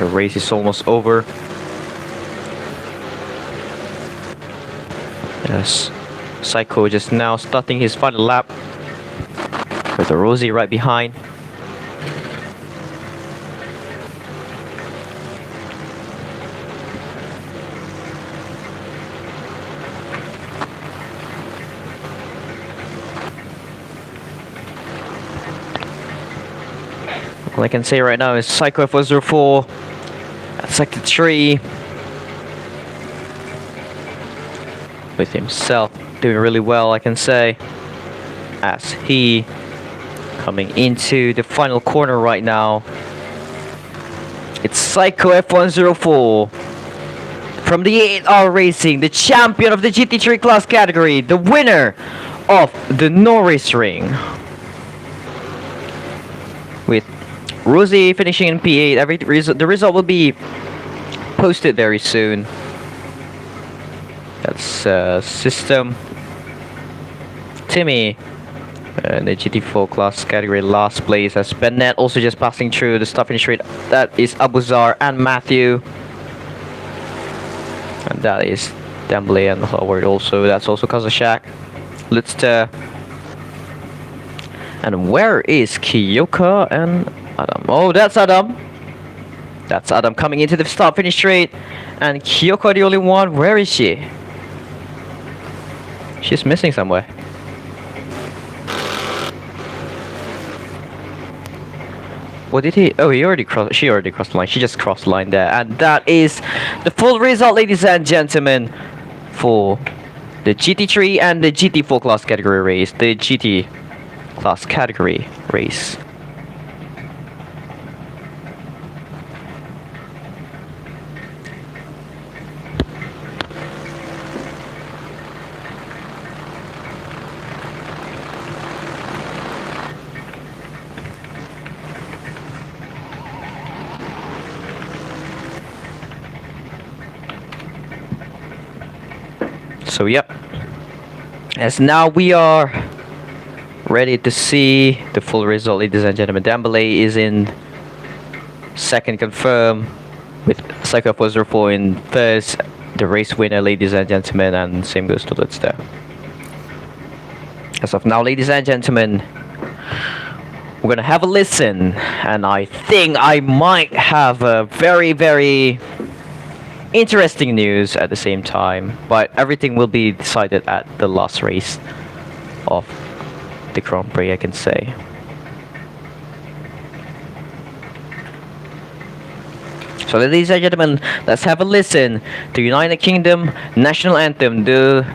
The race is almost over. Yes, Psycho just now starting his final lap with the Rosie right behind. All I can say right now is Psycho F104 at sector 3. with himself. Doing really well, I can say. As he coming into the final corner right now. It's Psycho F104 from the 8R Racing, the champion of the GT3 class category, the winner of the Norisring. With Rosie finishing in P8, the result will be posted very soon. That's System. Timmy in the GT4 class category last place, as Bennett also just passing through the start finish rate. That is Abuzar and Matthew. And that is Dembele and Howard also. That's also Kazashak. Lutster. And where is Kiyoka and Adam? Oh, that's Adam. That's Adam coming into the start finish straight. And Kiyoka the only one. Where is she? She's missing somewhere. What did he? Oh, he already crossed. She already crossed the line. She just crossed the line there. And that is the full result, ladies and gentlemen, for the GT3 and the GT4 class category race. The GT class category race. So yep, as now we are ready to see the full result, ladies and gentlemen. Dembele is in second confirmed, with Psycho 404 in first, the race winner, ladies and gentlemen, and same goes to Lutster. As of now, ladies and gentlemen, we're gonna have a listen, and I think I might have a very interesting news at the same time, but everything will be decided at the last race of the Grand Prix, I can say. So ladies and gentlemen, let's have a listen to United Kingdom National Anthem, the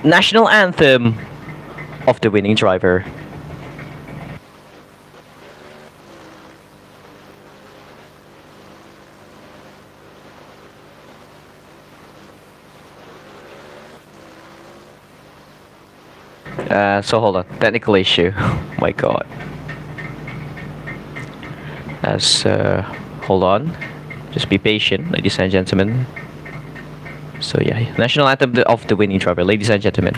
national anthem of the winning driver. So hold on, technical issue. My god. Hold on. Just be patient, ladies and gentlemen. So yeah, national anthem of the winning driver, ladies and gentlemen.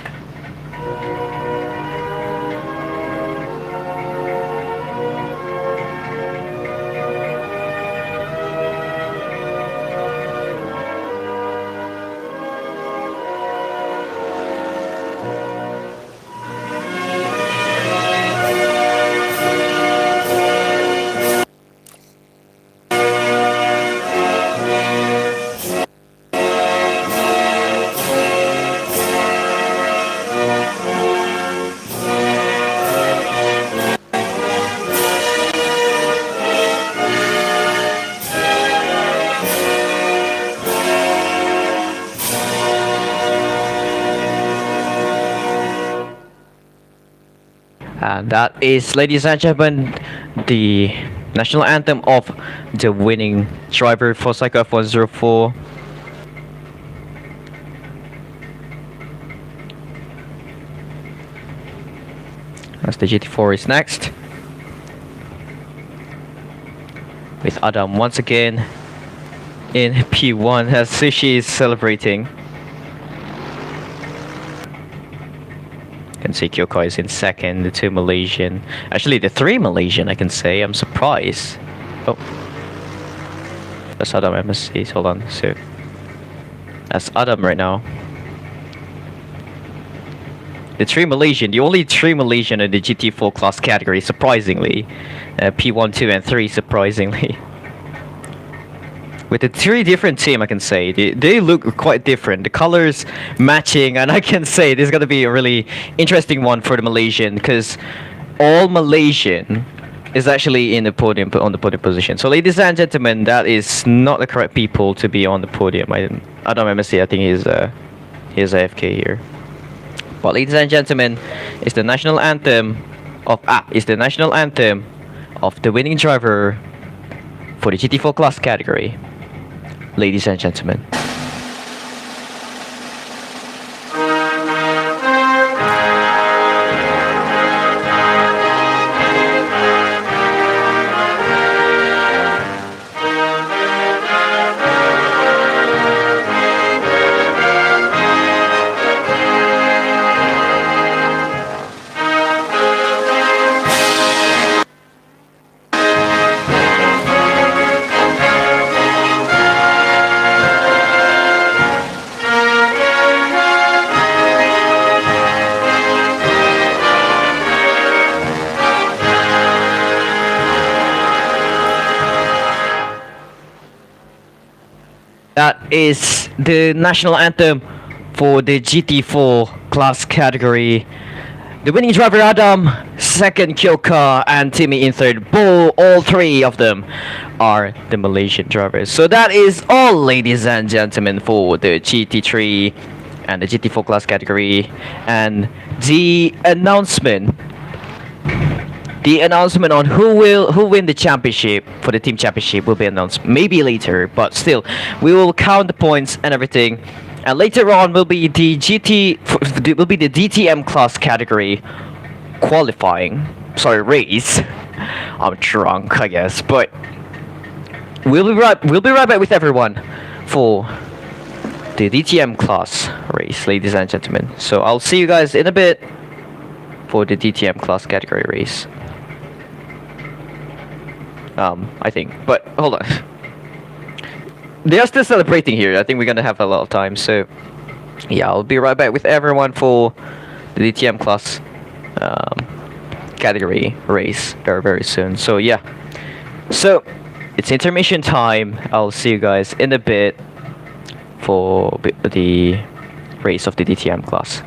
And that is, ladies and gentlemen, the national anthem of the winning driver for Psycho F104. As the GT4 is next, with Adam once again in P1 as Sushi is celebrating. Can see Kyoko is in second, the two Malaysian, actually the three Malaysian, I can say. I'm surprised. Oh, that's Adam MSC. Hold on, so that's Adam right now. The three Malaysian, the only three Malaysian in the GT4 class category, surprisingly. P1, 2, and 3, surprisingly. With the three different team, I can say they look quite different. The colors matching, and I can say this is gonna be a really interesting one for the Malaysian, because all Malaysian is actually in the podium, on the podium position. So, ladies and gentlemen, that is not the correct people to be on the podium. Adam MSC, I think He's AFK here. But ladies and gentlemen, it's the national anthem of the winning driver for the GT4 class category. Ladies and gentlemen. That is the national anthem for the GT4 class category. The winning driver Adam, second Kyoka, and Timmy in third. All three of them are the Malaysian drivers. So that is all, ladies and gentlemen, for the GT3 and the GT4 class category. And the announcement on who win the championship for the team championship will be announced maybe later, but still we will count the points and everything, and later on will be the DTM class category qualifying race. I'm drunk, I guess, but we'll be right back with everyone for the DTM class race, ladies and gentlemen. So I'll see you guys in a bit for the DTM class category race. I think, but hold on. They are still celebrating here. I think we're gonna have a lot of time, so yeah, I'll be right back with everyone for the DTM class category race very, very soon. So yeah, so it's intermission time. I'll see you guys in a bit for the race of the DTM class.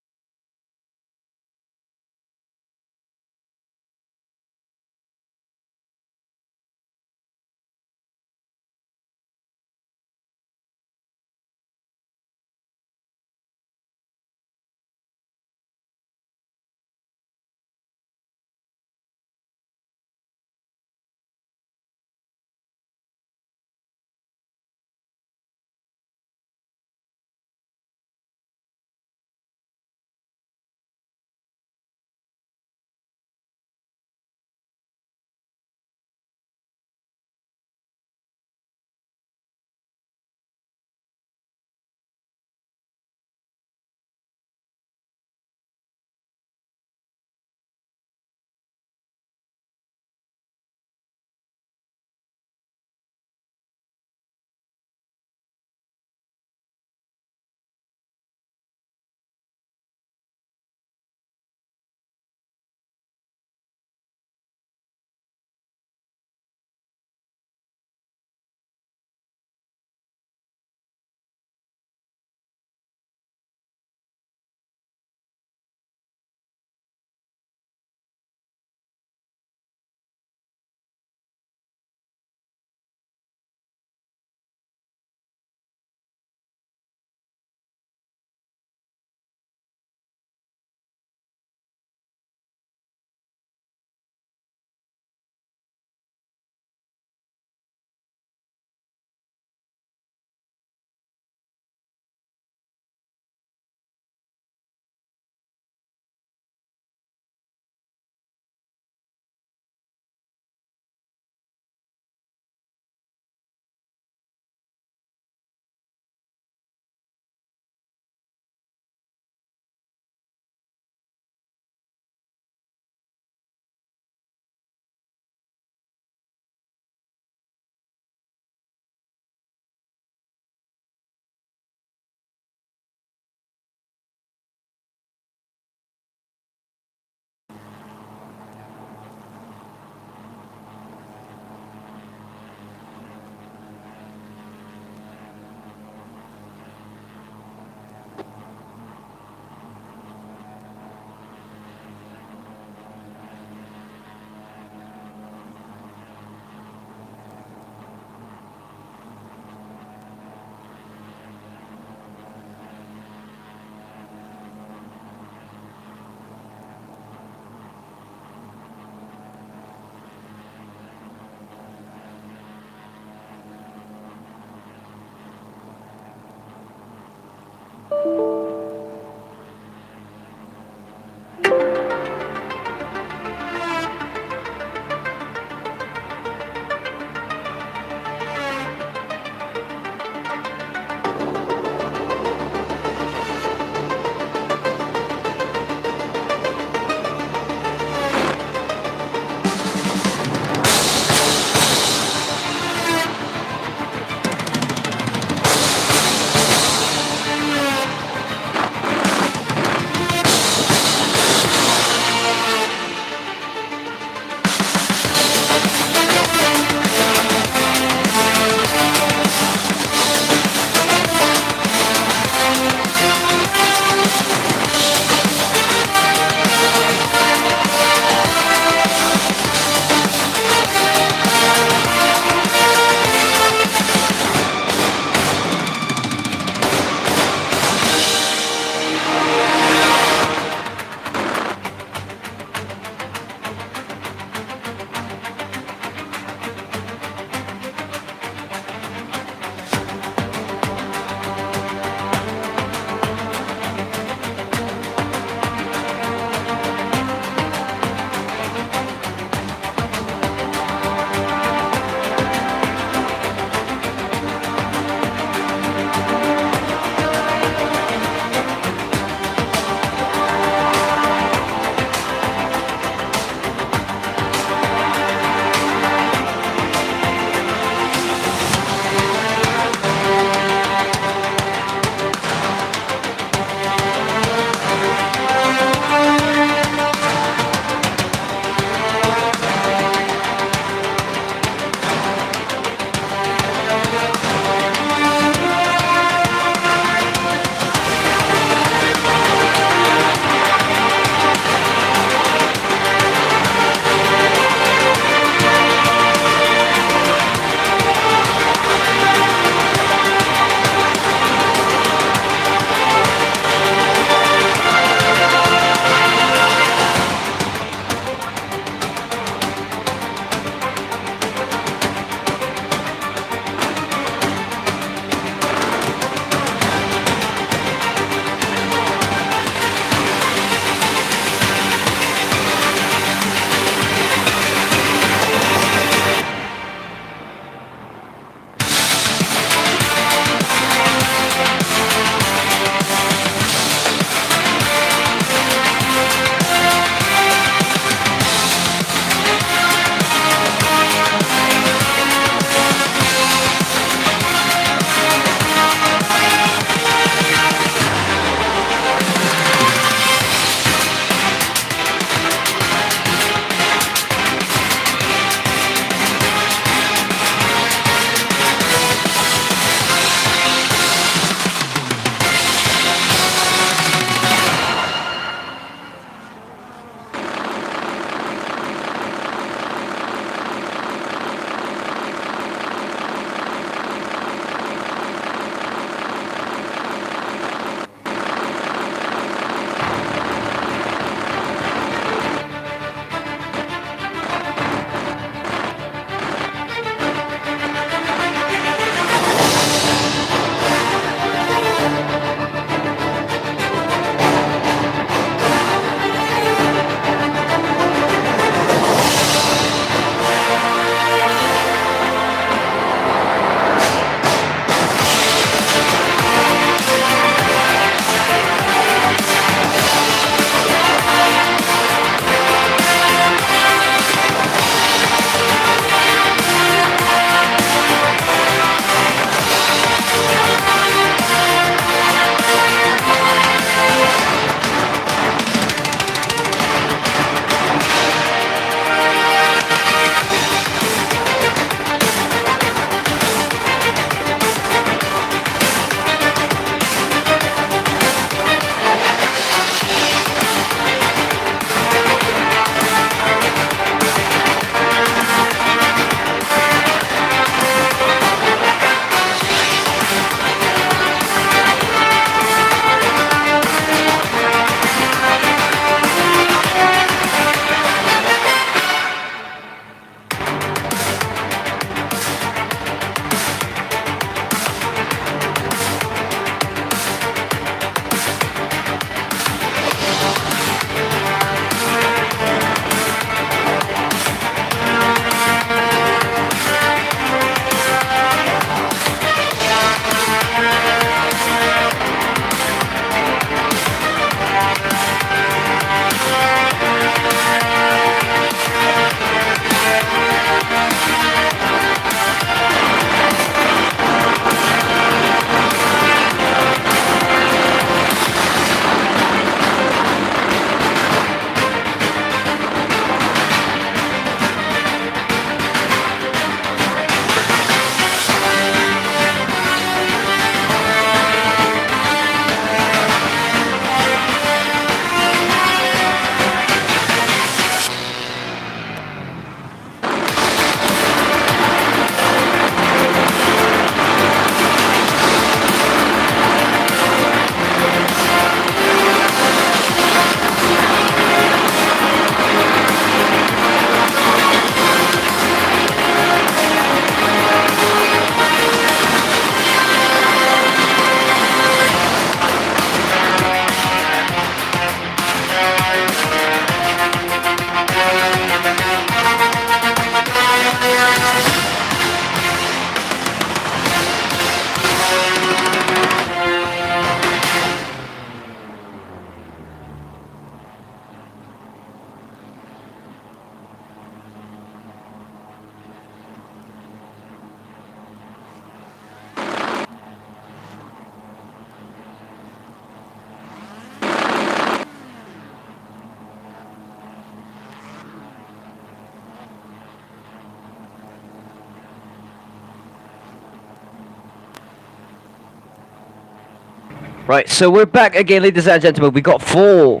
Right, so we're back again, ladies and gentlemen. We got 4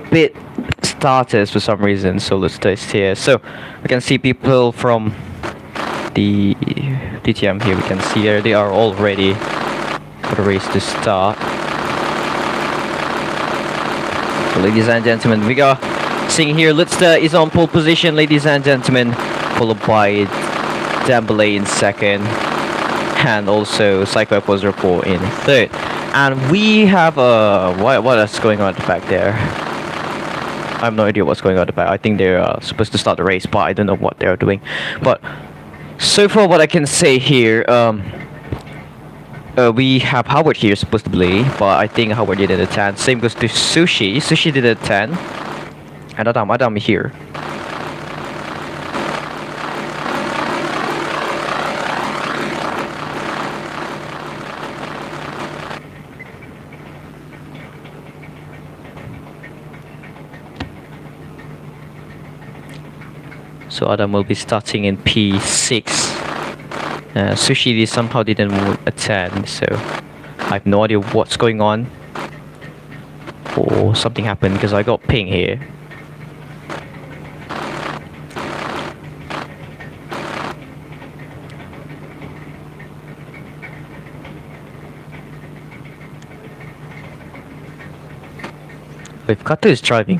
pit starters for some reason, so let's test here. So we can see people from the DTM here. We can see there they are all ready for the race to start. So ladies and gentlemen, we got seeing here Lutster is on pole position, ladies and gentlemen, followed by Dembele in second, and also Psycho was report in third. And we have what is going on at the back there? I have no idea what's going on at the back. I think they're supposed to start the race, but I don't know what they're doing. But so far, what I can say here, we have Howard here supposed to play, but I think Howard did it at 10. Same goes to Sushi. Sushi did it at 10, and Adam here. So Adam will be starting in P6. Sushi somehow didn't attend, so I have no idea what's going on. Or something happened because I got ping here. If Kato is driving,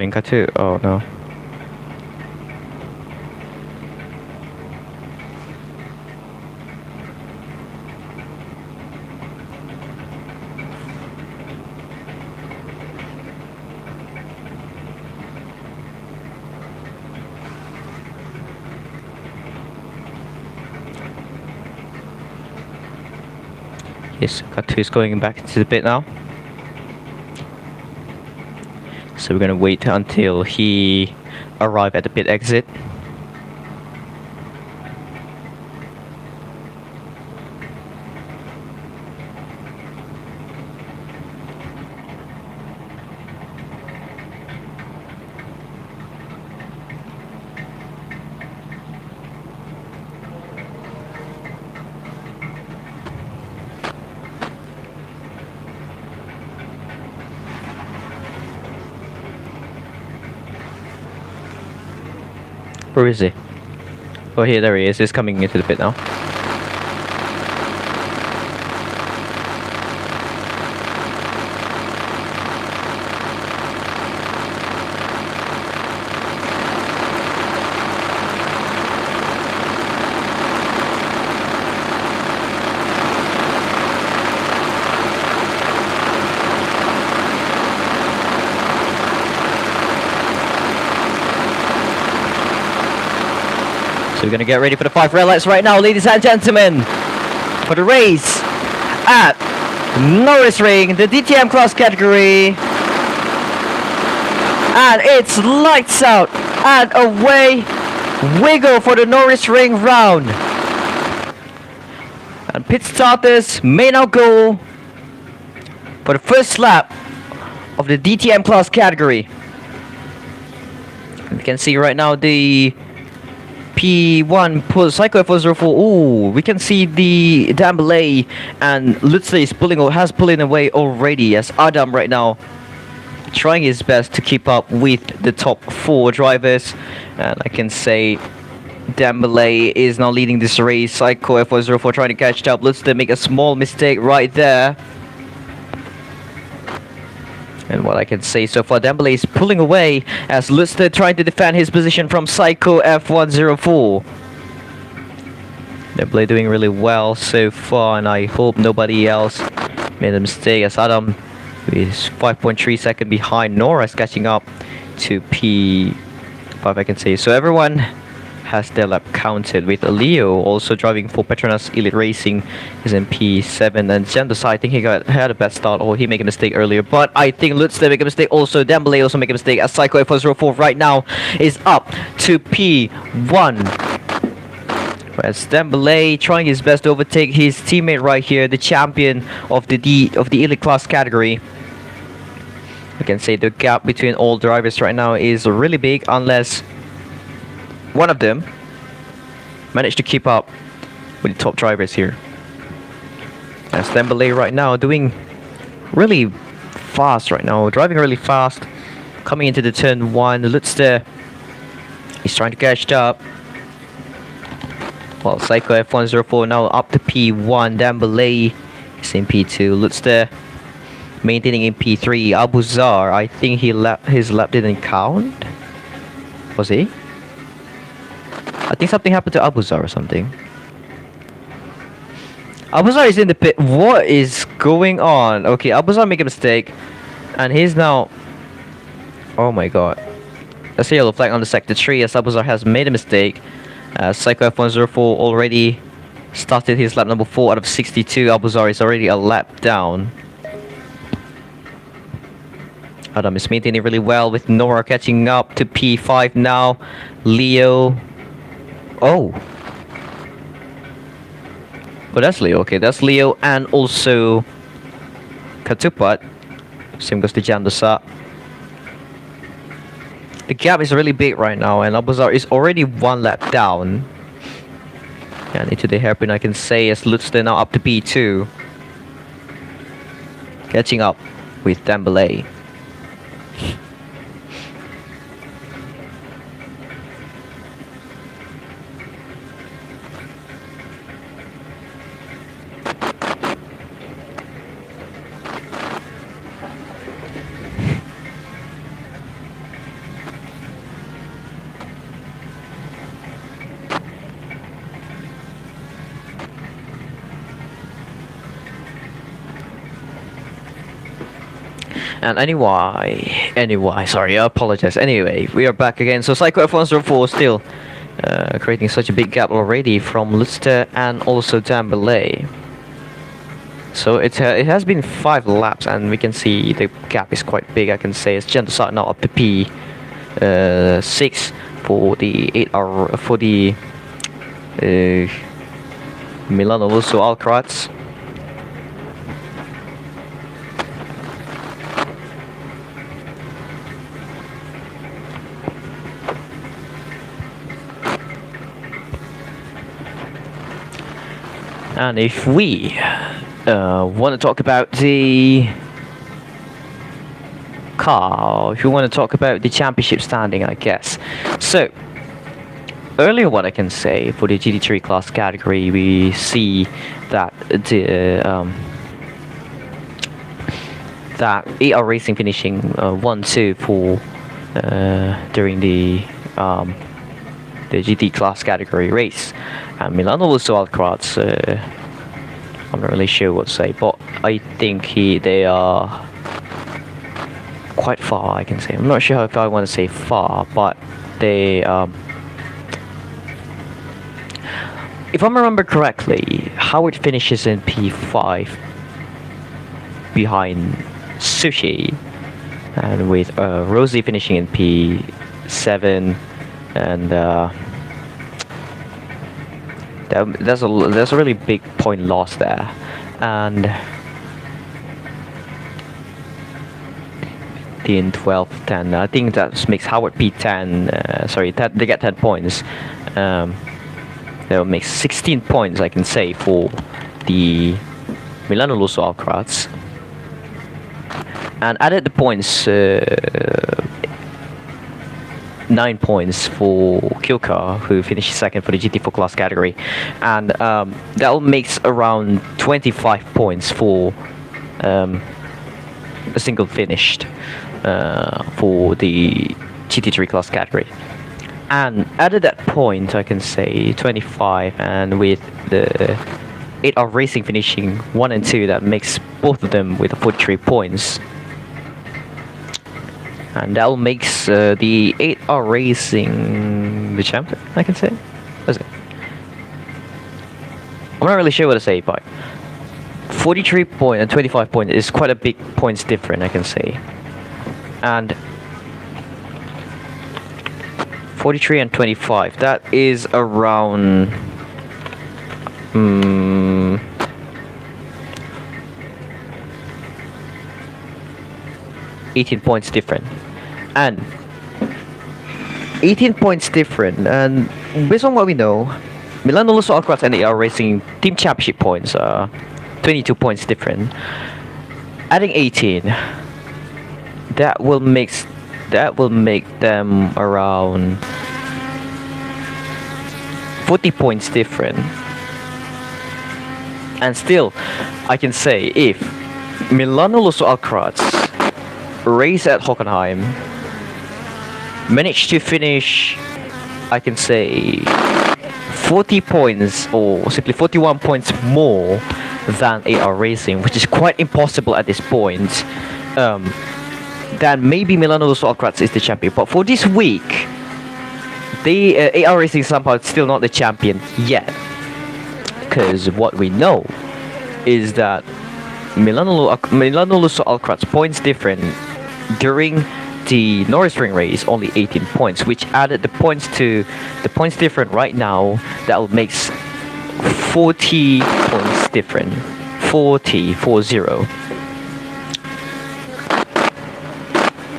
Kato, oh no. Yes, Kato is going back into the pit now. So we're gonna wait until he arrives at the pit exit. Where is he? Oh, here, there he is. He's coming into the pit now. So we're going to get ready for the 5 red lights right now, ladies and gentlemen, for the race at Norisring, the DTM class category. And it's lights out and away we go for the Norisring round. And pit starters may now go for the first lap of the DTM class category. You can see right now the P1 pull Psycho F04. Ooh, we can see the Dembele and Lutze is pulling away already, as Adam right now trying his best to keep up with the top 4 drivers. And I can say Dembele is now leading this race. Psycho F04 trying to catch up. Lutze make a small mistake right there. And what I can say so far, Dembele is pulling away as Lutze trying to defend his position from Psycho F104. Dembele doing really well so far, and I hope nobody else made a mistake, as Adam is 5.3 seconds behind. Nora is catching up to P5, I can say. So everyone has their lap counted, with Leo also driving for Petronas Elite Racing is in P7, and Jendosai, I think he had a bad start, or he made a mistake earlier, but I think Lutz make a mistake also. Dembele also make a mistake, as Psycho F04 right now is up to P1. Whereas Dembele trying his best to overtake his teammate right here, the champion of the Elite class category. I can say the gap between all drivers right now is really big, unless one of them managed to keep up with the top drivers here. As Dembele right now doing really fast right now, driving really fast, coming into the turn 1. Lutz there, he's trying to catch up. Well, Psycho F104 now up to P1. Dembele is in P2. Lutz there, maintaining in P3. Abuzar, I think his lap didn't count. Was he? I think something happened to Abuzar or something. Abuzar is in the pit. What is going on? Okay, Abuzar made a mistake, and he's now. Oh my god. That's a yellow flag on the sector 3 as Abuzar has made a mistake. Psycho F104 already started his lap number 4 out of 62. Abuzar is already a lap down. Adam is maintaining really well with Nora catching up to P5 now. Leo. Oh. Oh, that's Leo. Okay, that's Leo and also Katupat. Same goes to Jandosa. The gap is really big right now, and Abuzar is already 1 lap down. And into the hairpin, I can say, as Lutz now up to P2. Catching up with Dembele. And anyway, sorry, I apologize. Anyway, we are back again. So Psycho F104 still creating such a big gap already from Luster and also Dembele. So it has been 5 laps, and we can see the gap is quite big. I can say it's Gentosat now up to P6 for the 8R for the Milano Lusso Alcaraz. And if we want to talk about the car, if you want to talk about the championship standing, I guess. So, earlier what I can say for the GT3 class category, we see that the that AR Racing finishing 1-2 for during the GT class category race. And Milano Lusso Alcaraz, I'm not really sure what to say, but I think they are quite far, I can say. I'm not sure if I want to say far, but they, if I remember correctly, Howard finishes in P5 behind Sushi, and with Rosie finishing in P7, and there's a really big point loss there, and in 12, 10. I think that makes Howard P10. Sorry, they get 10 points. That will make 16 points, I can say, for the Milano Lusso Alcaraz. And added the points, 9 points for Kilcar, who finished second for the GT4 class category, and that makes around 25 points for a single finished for the GT3 class category. And added that point, I can say 25, and with the 8R Racing finishing 1 and 2, that makes both of them with 43 points. And that makes the 8R Racing the champion, I can say. What is it? I'm not really sure what to say, but 43 point and 25 point is quite a big points difference, I can say. And 43 and 25, that is around 18 points different, and 18 points different, and based on what we know, Milano Lusso Alcaraz and AR Racing team championship points are 22 points different. Adding 18, that will make them around 40 points different. And still, I can say if Milano Lusso Alcaraz race at Hockenheim managed to finish, I can say 40 points or simply 41 points more than AR Racing, which is quite impossible at this point, then maybe Milano Lusso Alcaraz is the champion. But for this week, the AR Racing somehow is still not the champion yet, because what we know is that Milano Lusso Alcaraz points different during the Norisring race only 18 points, which added the points to the points different right now. That will make 40 points different. 40.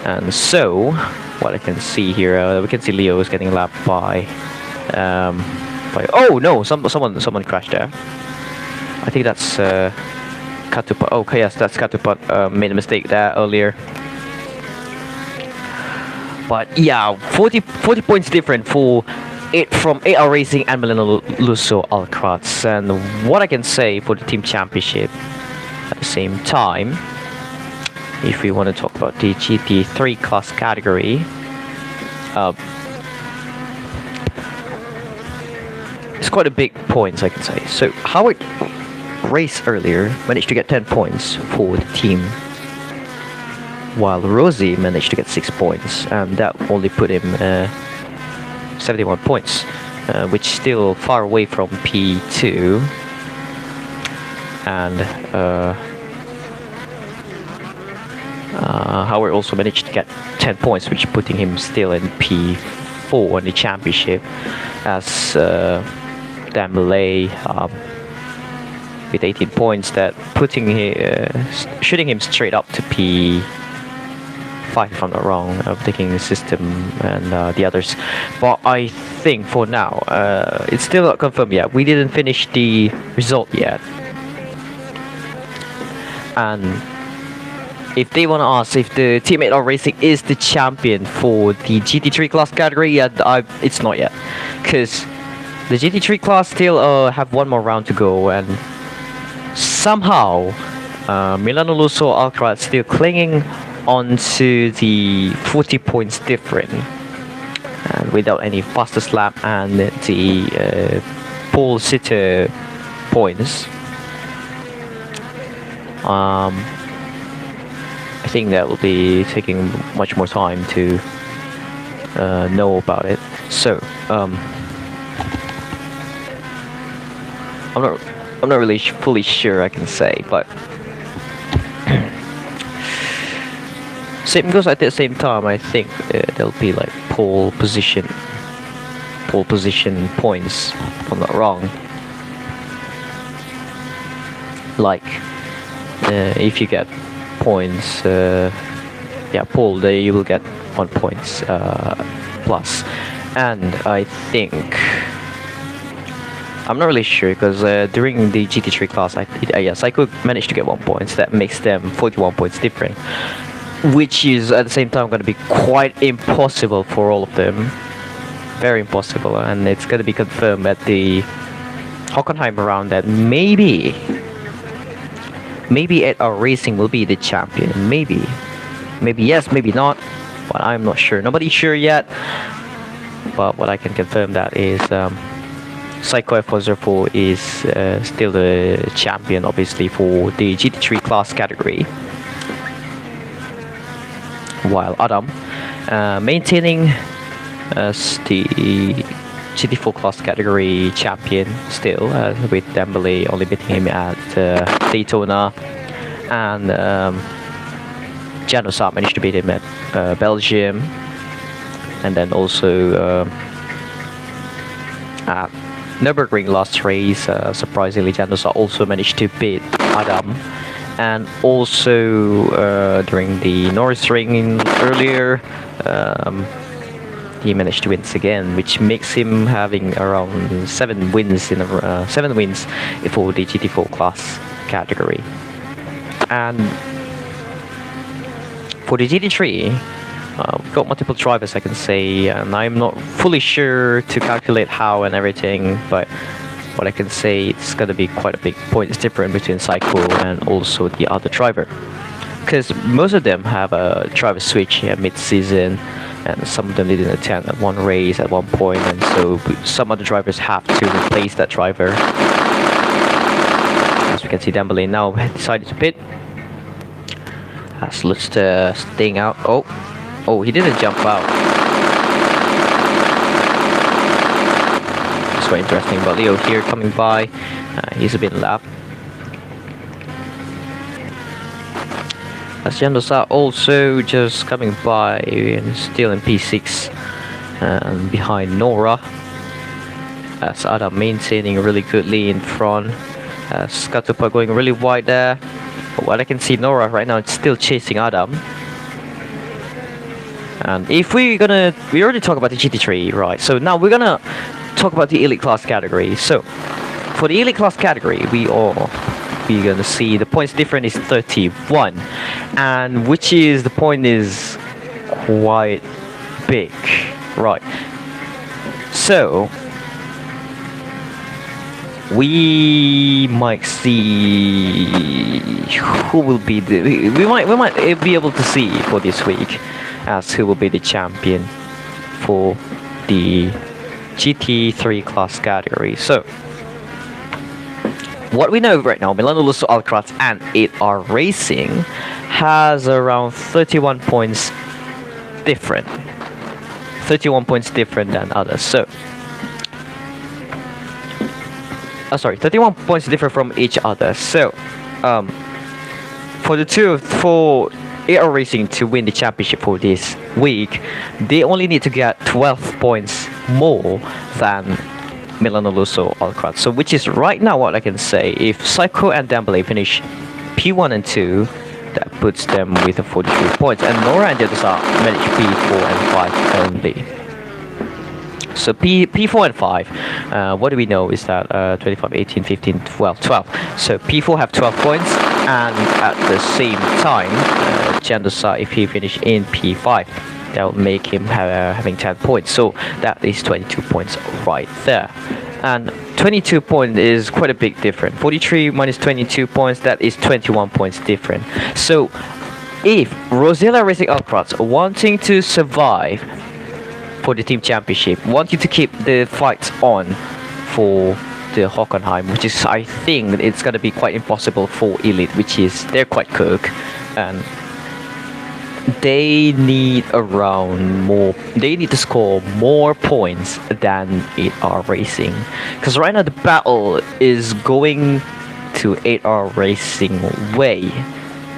And so, what I can see here, we can see Leo is getting lapped by oh no, someone crashed there. I think that's Katupat. Okay, yes, that's Katupat. Made a mistake there earlier. But yeah, 40 points different for it from AR Racing and Milano Lusso Alcaraz. And what I can say for the team championship at the same time, if we want to talk about the GT3 class category, it's quite a big points, I can say. So Howard raced earlier, managed to get 10 points for the team, while Rosie managed to get 6 points, and that only put him 71 points, which is still far away from P2. And Howard also managed to get 10 points, which putting him still in P4 in the championship, as Dembele with 18 points, that putting shooting him straight up to P5 if I'm not wrong, taking the system and the others. But I think for now, it's still not confirmed yet. We didn't finish the result yet. And if they want to ask if the Team 8R Racing is the champion for the GT3 class category, yeah, it's not yet, because the GT3 class still have one more round to go, and somehow Milano Lusso Alcaraz still clinging onto the 40 points different, and without any fastest lap and the pole sitter points. I think that will be taking much more time to know about it. So I'm not really fully sure, I can say, but same goes at the same time. I think there'll be like pole position points, if I'm not wrong. Like if you get points, pole, you will get 1 points plus. And I think, I'm not really sure, because during the GT3 class, I could manage to get 1 point. So that makes them 41 points different, which is at the same time going to be quite impossible for all of them. Very impossible, and it's going to be confirmed at the Hockenheim round that maybe AR Racing will be the champion. Maybe yes, maybe not, but I'm not sure. Nobody's sure yet. But what I can confirm that is Psycho F104 is still the champion, obviously, for the GT3 class category, while Adam maintaining as the GT4 class category champion still, with Dembele only beating him at Daytona, and Janosat managed to beat him at Belgium, and then also at Nürburgring last race, surprisingly Janosat also managed to beat Adam, and also during the Norisring earlier, he managed to win again, which makes him having around 7 wins for the GT4 class category. And for the GT3, we've got multiple drivers, I can say, and I'm not fully sure to calculate how and everything, but what I can say, it's gonna be quite a big points difference between Psycho and also the other driver, because most of them have a driver switch here mid-season, and some of them didn't attend at one race at one point, and so some other drivers have to replace that driver. As we can see, Dembele now decided to pit. As Lutz staying out. Oh, he didn't jump out. It's quite interesting. But Leo here coming by. He's a bit lapped. As Jandosa also just coming by and still in P6 and behind Nora. As Adam maintaining really goodly in front. Skatupa going really wide there. But what I can see, Nora right now it's still chasing Adam. And if we already talked about the GT3, right? So now we're gonna talk about the elite class category. So for the elite class category, we're gonna see the points difference is 31, and which is the point is quite big, right? So we might see who will be we might be able to see for this week as who will be the champion for the GT3 class category. So what we know right now, Milano Lusso Alcatraz and 8R Racing has around 31 points different. 31 points different than others. So 31 points different from each other. So for 8R Racing to win the championship for this week, they only need to get 12 points more than Milano Lusso Alcatraz. So which is right now what I can say, if Psycho and Dembele finish P1 and 2, that puts them with 43 points, and Nora and Jedusa manage P4 and 5 only. So P4 and 5, what do we know is that 25, 18, 15, 12. So P4 have 12 points, and at the same time, Jandosa, if he finish in P5, that will make him having 10 points. So that is 22 points right there. And 22 points is quite a big difference. 43 minus 22 points, that is 21 points different. So if Rosella Racing Alcatraz wanting to survive for the team championship, wanting to keep the fights on for the Hockenheim, which is, I think it's gonna be quite impossible for Elite, which is they're quite cooked, and they need to score more points than 8R Racing, because right now the battle is going to 8R Racing way,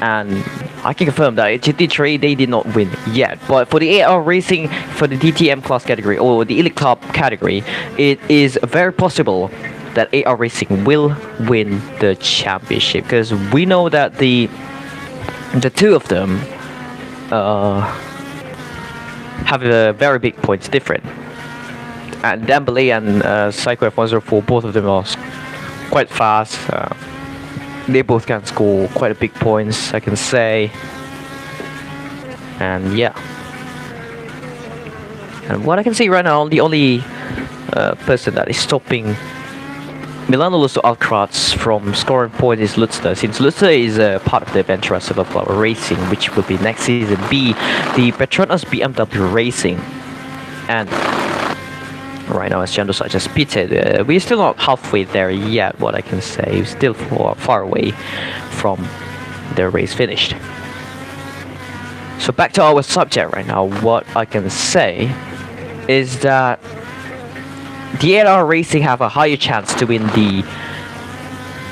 and I can confirm that GT3 they did not win yet. But for the 8R Racing, for the DTM class category or the Elite Club category, it is very possible that 8R Racing will win the championship, because we know that the two of them have a very big points difference, and Dembele and Psycho F104, both of them are quite fast. They both can score quite a big points, I can say. And yeah, and what I can see right now, the only person that is stopping Milano Lusso Alcatraz from scoring points is Lutzer, since Lutzer is part of the Ventura Silverflower Racing, which will be next season be the Petronas BMW Racing. And right now, as Jandosa just pitted, we're still not halfway there yet, what I can say. We're still far away from the race finished. So back to our subject right now, what I can say is that the 8R Racing have a higher chance to win the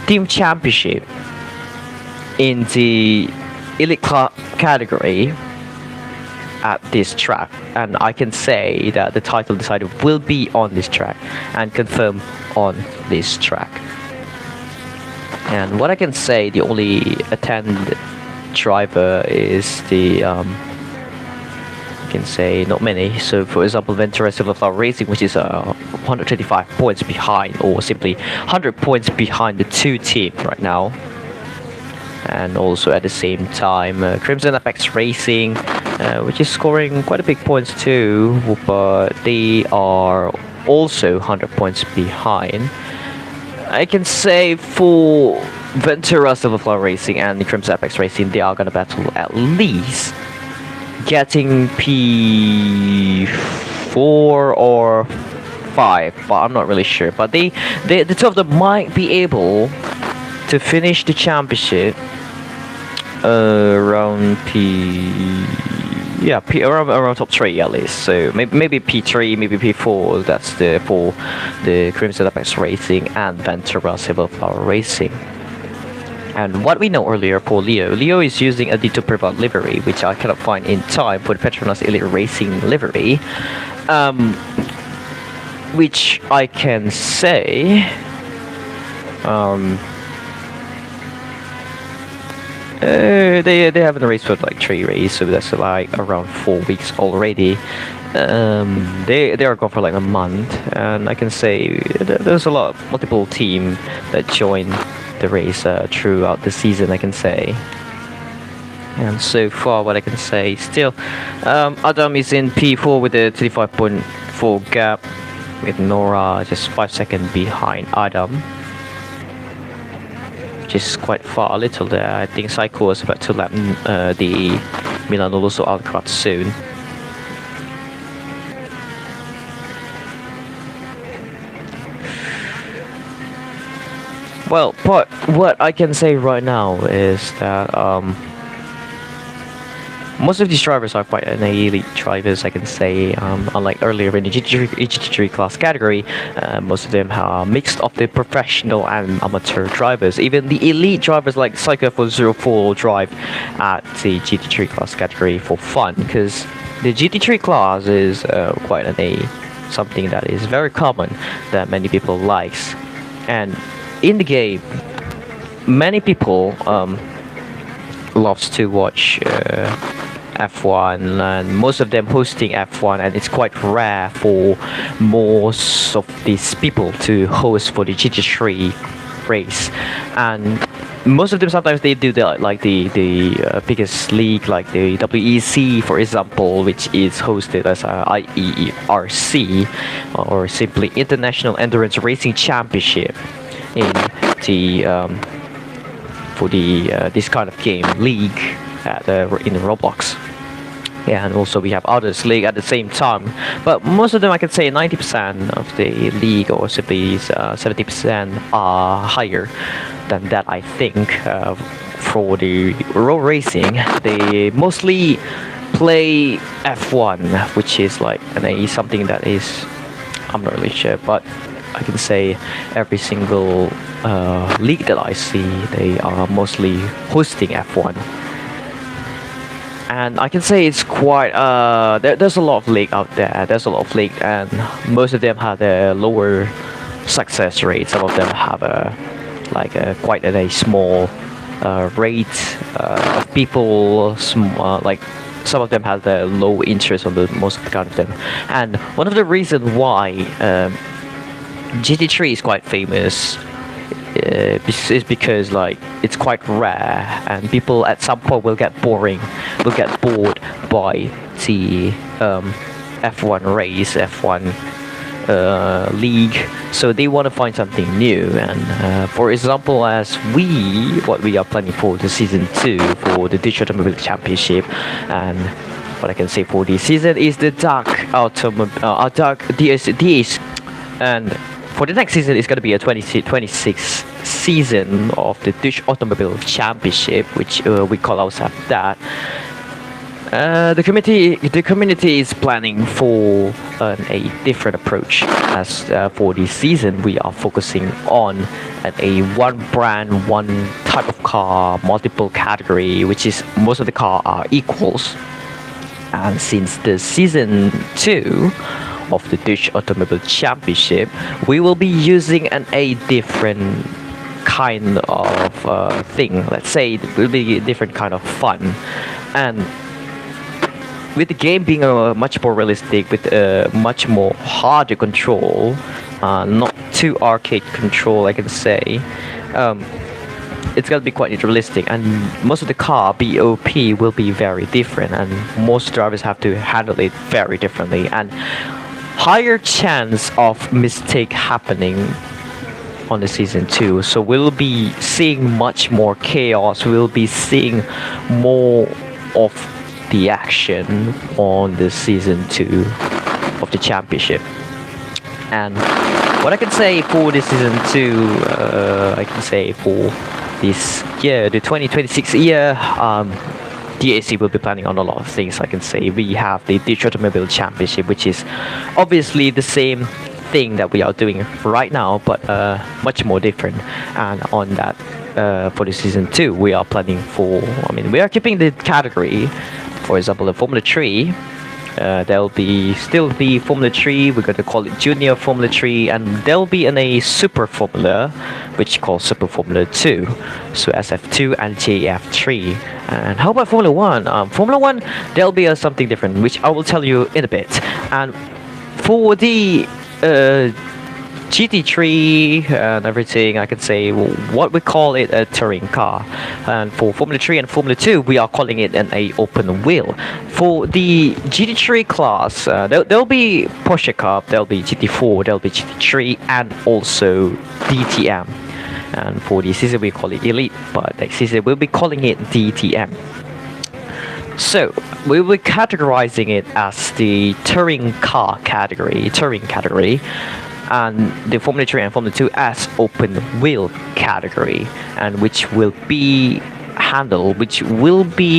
team championship in the Elite Club category at this track, and I can say that the title decider will be on this track and confirm on this track. And what I can say, the only attend driver is the I can say not many. So for example, Ventura Silverflower Racing, which is 125 points behind, or simply 100 points behind the two teams right now. and also at the same time Crimson Apex Racing, which is scoring quite a big points too, but they are also 100 points behind. I can say for Ventura Silverflower Racing and Crimson Apex Racing, they are gonna battle at least getting P4 or 5, but I'm not really sure. But the two of them might be able to finish the championship around around top 3 at least. So maybe P3, maybe P4. That's for the Crimson Apex Racing and Ventura Silverflower Racing. And what we know earlier for Leo is using a D2 Privat livery, which I cannot find in time for the Petronas Elite Racing livery, which I can say they haven't raced for like 3 races, so that's like around 4 weeks already. They are gone for like a month, and I can say there's a lot of multiple team that join the race throughout the season, I can say. And so far what I can say, still Adam is in P4 with a 35.4 gap, with Nora just 5 seconds behind Adam, which is quite far a little there. I think Psycho is about to lap the Milan also outcross soon. Well, but what I can say right now is that most of these drivers are quite an elite drivers, I can say. Unlike earlier in the GT3 class category, most of them are mixed of the professional and amateur drivers. Even the elite drivers like Psycho 404 drive at the GT3 class category for fun, because the GT3 class is quite something that is very common that many people likes. And in the game, many people loves to watch F1, and most of them hosting F1, and it's quite rare for most of these people to host for the GT3 race. And most of them sometimes they do the biggest league like the WEC, for example, which is hosted as IERC, or simply International Endurance Racing Championship in the for the this kind of game league in Roblox. Yeah, and also we have others league at the same time, but most of them I can say 90% of the league, or simply 70% are higher than that, I think. For the road racing, they mostly play F1, which is like something that is, I'm not really sure, but I can say every single league that I see, they are mostly hosting F1. And I can say it's quite there's a lot of league out there. There's a lot of league, and most of them have a lower success rate. Some of them have quite a small rate of people. Like some of them have the low interest on the most of the kind of them. And one of the reasons why GT3 is quite famous is because like it's quite rare, and people at some point will get bored by the F1 race, F1 league, so they want to find something new. And for example, as what we are planning for the season 2 for the Digital Automobile Championship, and what I can say for this season is the Dark DS, and for the next season, it's going to be a 2026 season of the Dutch Automobile Championship, which we call ourselves that. The community is planning for a different approach. As for this season, we are focusing on a one brand, one type of car, multiple category, which is most of the car are equals. And since the season 2 of the Dutch Automobile Championship, we will be using a different kind of thing. Let's say it will be a different kind of fun, and with the game being much more realistic, with much more harder control, not too arcade control, I can say. it's gonna be quite realistic, and most of the car BOP will be very different, and most drivers have to handle it very differently, and higher chance of mistake happening on the season 2. So we'll be seeing much more chaos. We'll be seeing more of the action on the season 2 of the championship. And what I can say for this season 2, I can say for this year, the 2026 year, DAC will be planning on a lot of things. I can say we have the Digital Automobile Championship, which is obviously the same thing that we are doing right now, but much more different. And on that, for the season 2, we are planning for, I mean, we are keeping the category. For example, the Formula 3, there'll be still be Formula 3, we're going to call it Junior Formula 3, and there'll be a Super Formula, which called Super Formula 2, so SF2 and JF3. And how about Formula 1? Formula 1, there'll be something different, which I will tell you in a bit. And for the GT3 and everything, I can say what we call it a touring car. And for Formula 3 and Formula 2, we are calling it an open wheel. For the GT3 class, there'll be Porsche Cup, there'll be GT4, there'll be GT3, and also DTM. And for this season, we call it Elite, but next season we'll be calling it DTM. So we will be categorizing it as the touring car category, and the Formula 3 and Formula 2 as open wheel category, and which will be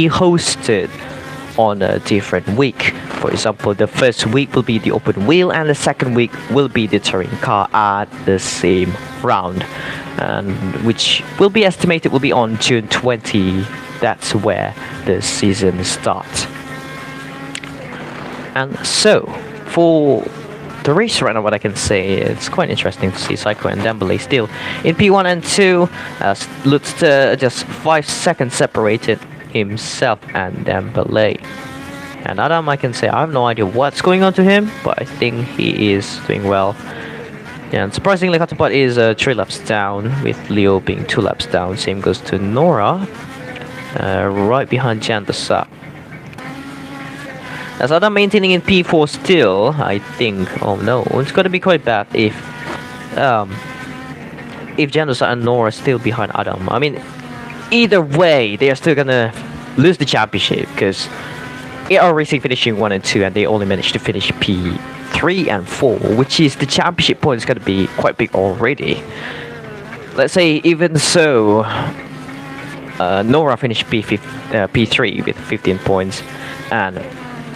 hosted on a different week. For example, the first week will be the open wheel, and the second week will be the touring car at the same round, and which will be estimated will be on June 20. That's where the season starts. And so for the race right now, what I can say, it's quite interesting to see Saiko and Dembele still in P1 and 2, as Lutz just 5 seconds separated himself and Dembele. And Adam, I can say I have no idea what's going on to him, but I think he is doing well. And surprisingly, Katapat is 3 laps down, with Leo being 2 laps down. Same goes to Nora, right behind Jandosa. As Adam maintaining in P4 still, I think. Oh no, it's gonna be quite bad if Jandosa and Nora are still behind Adam. I mean, either way, they are still gonna lose the championship, because AR Racing finishing 1 and 2, and they only managed to finish P3 and 4, which is the championship point is gonna be quite big already. Let's say even so, Nora finished P3 with 15 points, and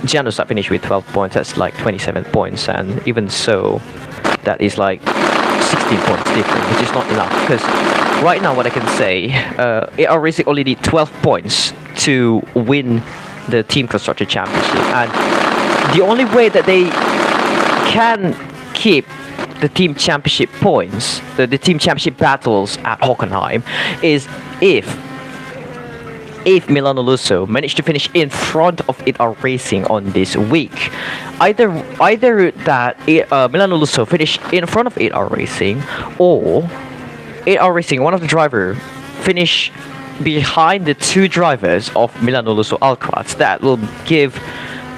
Janus finished with 12 points. That's like 27 points, and even so, that is like 16 points different, which is not enough. Because right now, what I can say, AR Racing only need 12 points to win the Team Constructor Championship, and the only way that they can keep the Team Championship points, the Team Championship battles at Hockenheim, is if Milano Lusso managed to finish in front of AR Racing on this week. Either that Milano Lusso finish in front of AR Racing, or AR Racing, one of the driver, finish behind the 2 drivers of Milano Lusso Alcraz. That will give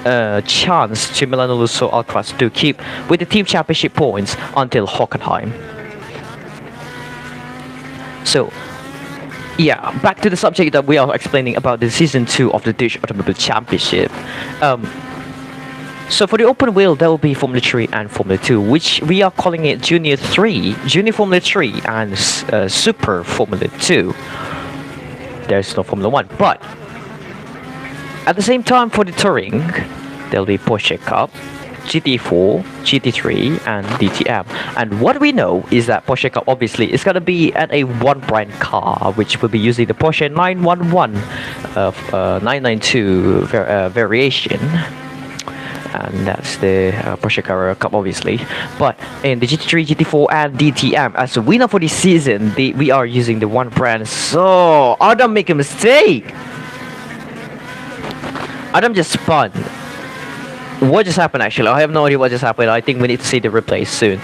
a chance to Milano Lusso Alcraz to keep with the Team Championship points until Hockenheim. So yeah, back to the subject that we are explaining about the season 2 of the Dutch Automobile Championship. So for the open wheel, there will be Formula 3 and Formula 2, which we are calling it Junior Formula 3 and Super Formula 2. There's no Formula 1, but at the same time for the touring, there'll be Porsche Cup, GT4, GT3, and DTM. And what we know is that Porsche Cup obviously is going to be at a one brand car, which will be using the Porsche 911 992 variation. And that's the Porsche Carrera Cup obviously. But in the GT3, GT4, and DTM, as a winner for this season, we are using the one brand. So Adam make a mistake. Adam just spun. What just happened actually? I have no idea what just happened. I think we need to see the replay soon.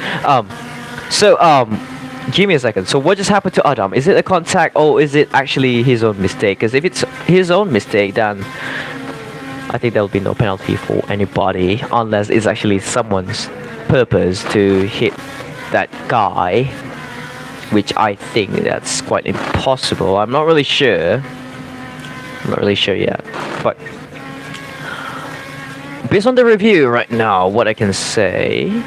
Give me a second. So what just happened to Adam? Is it a contact or is it actually his own mistake? Because if it's his own mistake, then I think there will be no penalty for anybody unless it's actually someone's purpose to hit that guy, which I think that's quite impossible. I'm not really sure. I'm not really sure yet. But based on the review right now, what I can say...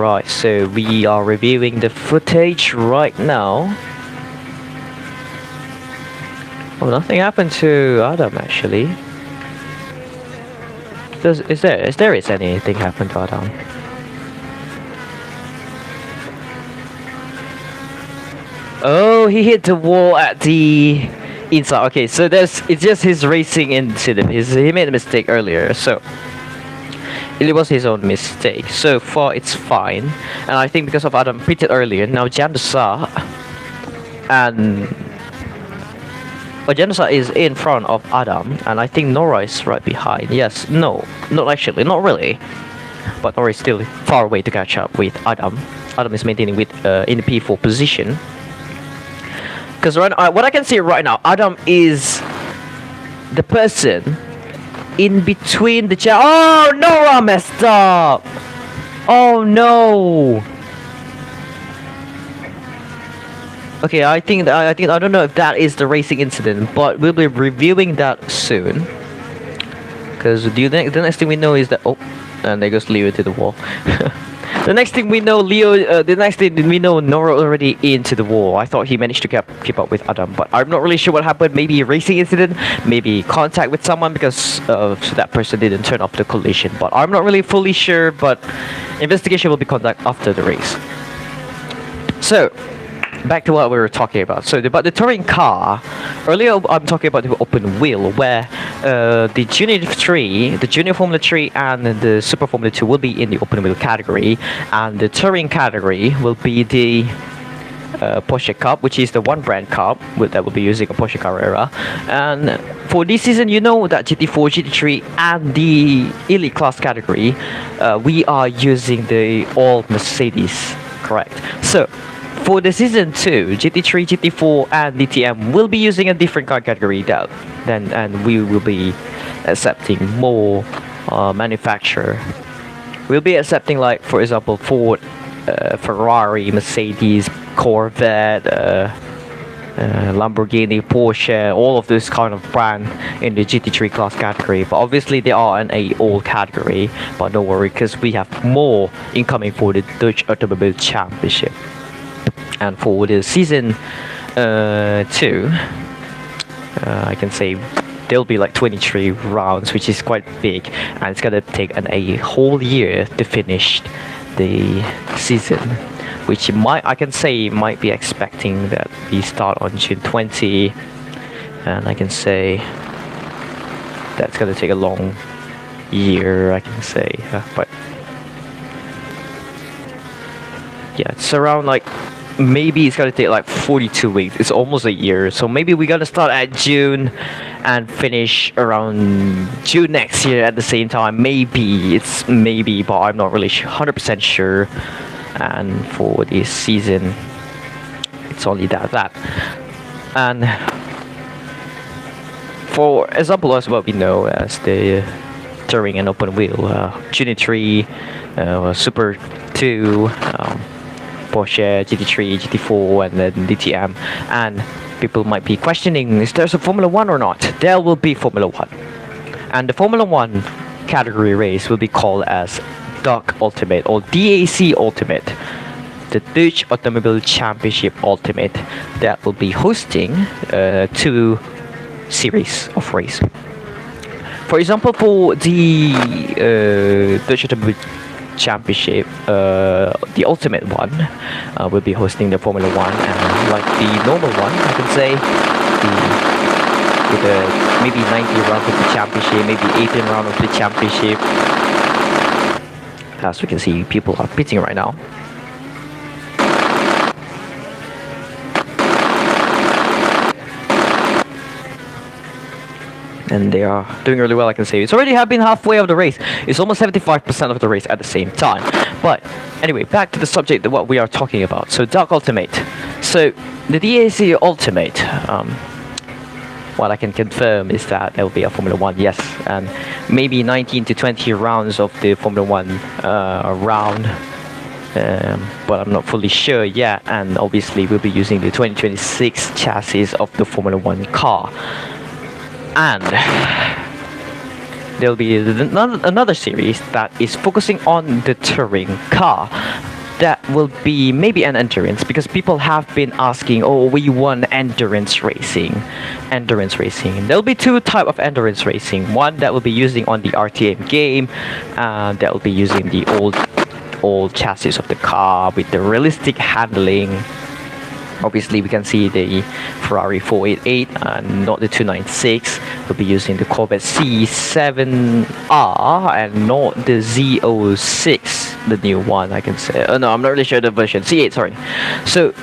right, so we are reviewing the footage right now. Oh, nothing happened to Adam actually. Is there anything happened to Adam? Oh, he hit the wall at the inside. Okay, so it's just his racing incident. He made a mistake earlier, so it was his own mistake. So far, it's fine. And I think because of Adam pitted earlier, now Jandusa is in front of Adam, and I think Nora is right behind. Yes, no, not actually, not really. But Nora is still far away to catch up with Adam. Adam is maintaining with in the P4 position. Because right now, what I can see right now, Adam is the person in between the Oh, Nora messed up! Oh no! Okay, I don't know if that is the racing incident, but we'll be reviewing that soon. Because the next thing we know is that and there goes Leo to the wall. The next thing we know, Nora already into the wall. I thought he managed to keep up with Adam, but I'm not really sure what happened. Maybe a racing incident, maybe contact with someone because that person didn't turn off the collision. But I'm not really fully sure. But investigation will be conducted after the race. So back to what we were talking about. So about the touring car. Earlier, I'm talking about the open wheel, where the Junior Formula 3 and the Super Formula 2 will be in the open wheel category, and the touring category will be the Porsche Cup, which is the one brand cup that will be using a Porsche Carrera. And for this season, you know that GT4, GT3, and the Elite Class category, we are using the all Mercedes, correct? So for the season 2, GT3, GT4, and DTM will be using a different car category and we will be accepting more manufacturer. We'll be accepting, like, for example, Ford, Ferrari, Mercedes, Corvette, Lamborghini, Porsche, all of this kind of brand in the GT3 class category. But obviously they are in a all category, but don't worry, because we have more incoming for the Dutch Automobile Championship. And for the season 2, I can say there'll be like 23 rounds, which is quite big, and it's gonna take a whole year to finish the season, which might be expecting that we start on June 20, and I can say that's gonna take a long year, I can say, but yeah, it's around like, maybe it's gonna take like 42 weeks. It's almost a year, so maybe we're gonna start at June and finish around June next year at the same time. Maybe, but I'm not really 100% sure. And for this season, it's only that. And for example, as what we know as the touring and open wheel, Junior 3, Super 2, Porsche, GT3, GT4, and then DTM. And people might be questioning, is there a Formula 1 or not? There will be Formula 1. And the Formula 1 category race will be called as DAC Ultimate, or DAC Ultimate, the Dutch Automobile Championship Ultimate, that will be hosting 2 series of race. For example, for the Dutch Automobile Championship, the ultimate one will be hosting the Formula 1, and like the normal one, I can say, with maybe 90 rounds of the championship, maybe 18 rounds of the championship, as we can see, people are pitting right now. And they are doing really well, I can say. It's already have been halfway of the race. It's almost 75% of the race at the same time. But anyway, back to the subject of what we are talking about. So Dark Ultimate. So the DAC Ultimate, what I can confirm is that there will be a Formula 1, yes, and maybe 19 to 20 rounds of the Formula 1 round. But I'm not fully sure yet, and obviously we'll be using the 2026 chassis of the Formula 1 car. And there'll be another series that is focusing on the touring car. That will be maybe an endurance, because people have been asking, oh, we want endurance racing. There'll be two type of endurance racing. One that will be using on the RTM game, that will be using the old chassis of the car with the realistic handling. Obviously, we can see the Ferrari 488 and not the 296. We'll be using the Corvette C7R and not the Z06, the new one, I can say. Oh, no, I'm not really sure the version. C8, sorry. So,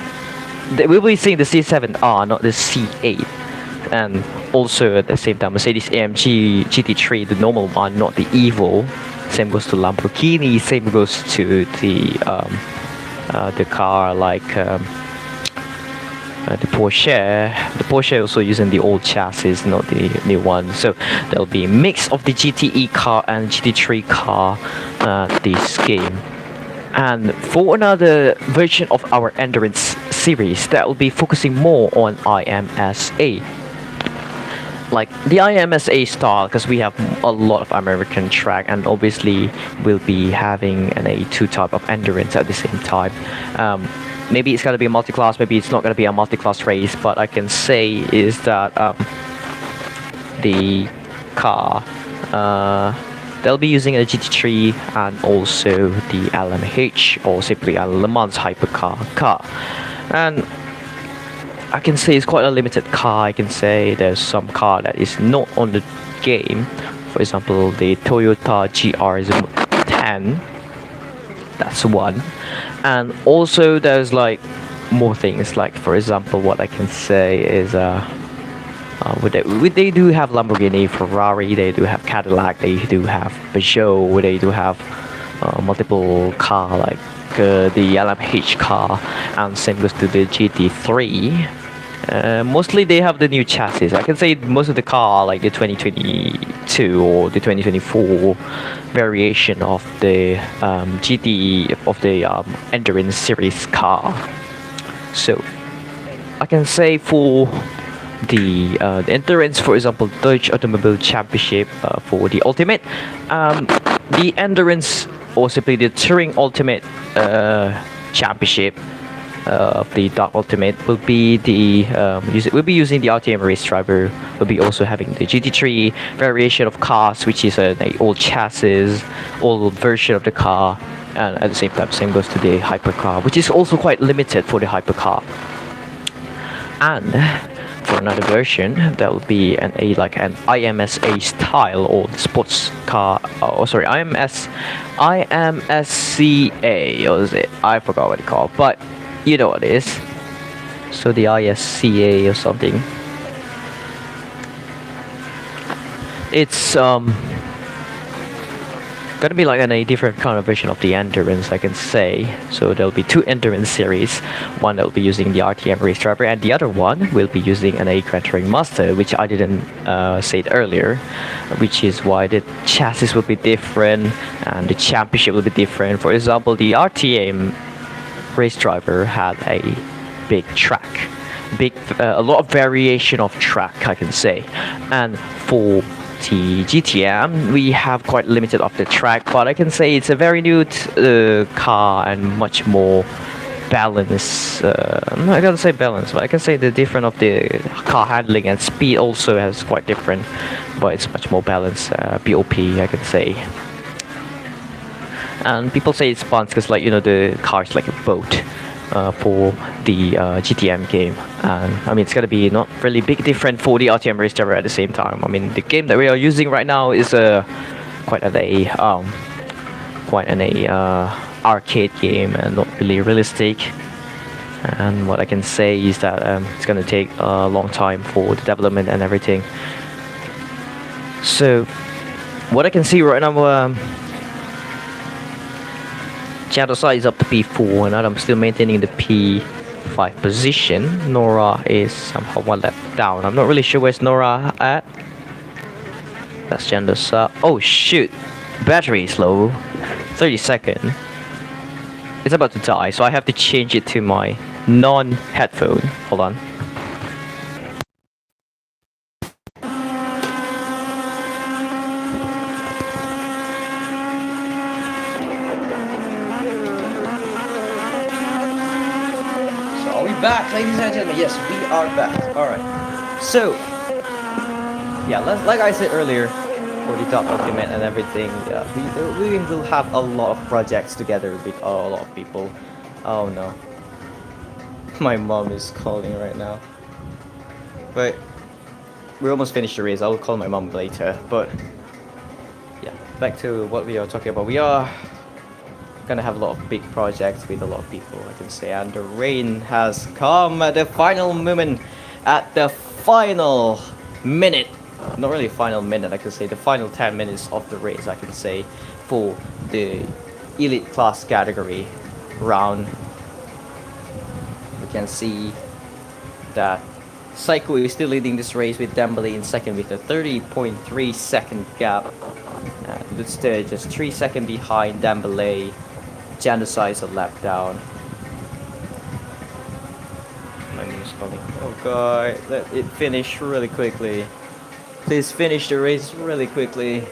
we'll be seeing the C7R, not the C8. And also, at the same time, Mercedes AMG GT3, the normal one, not the Evo. Same goes to Lamborghini. Same goes to the car like... the Porsche also using the old chassis, not the new one. So there'll be a mix of the GTE car and GT3 car this game. And for another version of our endurance series, that will be focusing more on IMSA. Like the IMSA style, because we have a lot of American track, and obviously we'll be having an A2 type of endurance at the same time. Maybe it's going to be a multi-class, maybe it's not going to be a multi-class race, but I can say is that the car, they'll be using a GT3 and also the LMH, or simply a Le Mans hypercar car. And I can say it's quite a limited car. I can say there's some car that is not on the game. For example, the Toyota GR10. That's one. And also there's like more things, like for example what I can say is they do have Lamborghini, Ferrari, they do have Cadillac, they do have Peugeot, they do have multiple car like the LMH car, and same goes to the GT3. Mostly they have the new chassis. I can say most of the car, like the 2022 or the 2024 variation of the GT of the endurance series car. So I can say for the endurance, for example, Dutch Automobile Championship for the ultimate, the endurance or simply the touring ultimate championship of the Dark Ultimate will be the we'll be using the RTM race driver. We'll be also having the GT3 variation of cars, which is an old chassis, old version of the car, and at the same time, same goes to the hypercar, which is also quite limited for the hypercar. And for another version, that will be an IMSA style or sports car. Oh, sorry, IMSCA. What is it? I forgot what it's called, but you know what it is. So the ISCA or something. It's gonna be like a different kind of version of the endurance, I can say. So there'll be two endurance series. One that will be using the RTM race driver, and the other one will be using an Grand Touring Master, which I didn't say it earlier, which is why the chassis will be different and the championship will be different. For example, the RTM race driver had a big track, a lot of variation of track, I can say. And for the GTM, we have quite limited of the track, but I can say it's a very new car and much more balanced. I'm not gonna say balanced, but I can say the different of the car handling and speed also has quite different, but it's much more balanced. BOP, I can say. And people say it's fun because, like, the car is like a boat for the GTM game. And I mean, it's gonna be not really big different for the RTM race driver at the same time. I mean, the game that we are using right now is quite a quite an arcade game and not really realistic. And what I can say is that it's gonna take a long time for the development and everything. So what I can see right now, Chatosai is up to P4 and I'm still maintaining the P5 position. Nora is somehow one left down. I'm not really sure where's Nora at. That's Chandosai. Oh shoot, battery is low. 30-second. It's about to die, so I have to change it to my non-headphone. Hold on. Back, ladies and gentlemen. Yes, we are back. Alright. So, yeah, like I said earlier, for the document and everything, we will have a lot of projects together with a lot of people. Oh no. My mom is calling right now. But, we're almost finished the race. I will call my mom later. But, yeah, back to what we are talking about. We are gonna have a lot of big projects with a lot of people, I can say, and the rain has come at the final moment, at the final minute, not really final minute, I can say the final 10 minutes of the race, I can say, for the elite class category round. We can see that Psycho is still leading this race with Dembele in second with a 30.3 second gap. Lutster just 3 seconds behind Dembele. Chandosai is a lap down. My name is calling. Oh god, let it finish really quickly. Please finish the race really quickly.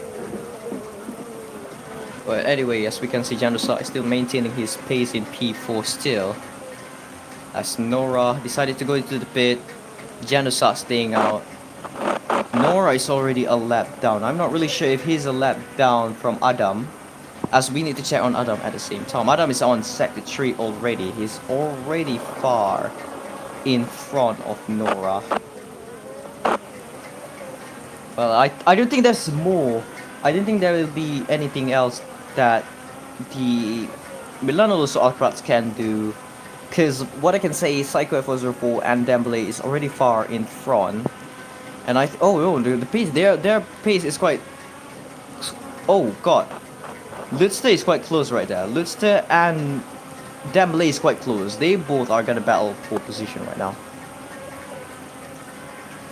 But anyway, as we can see, Chandosai is still maintaining his pace in P4 still. As Nora decided to go into the pit, Chandosai staying out. Nora is already a lap down. I'm not really sure if he's a lap down from Adam, as we need to check on Adam at the same time. Adam is on sector 3 already. He's already far in front of Nora. Well, I don't think there's more. I don't think there will be anything else that the Milanolos Ultras can do. Because what I can say is Psycho F04 and Dembele is already far in front. And the pace, their pace is quite... Oh god. Lutster is quite close right there. Lutster and Dembele is quite close. They both are gonna battle for position right now.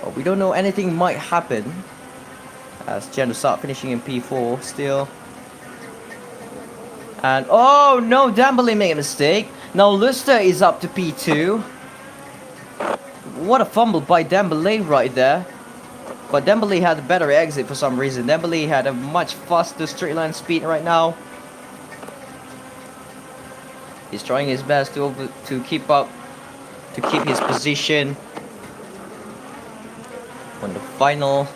But we don't know, anything might happen. As Chandosai finishing in P4 still. And oh no, Dembele made a mistake. Now Lutster is up to P2. What a fumble by Dembele right there. But Dembele had a better exit for some reason. Dembele had a much faster straight line speed right now. He's trying his best to keep up, to keep his position. On the final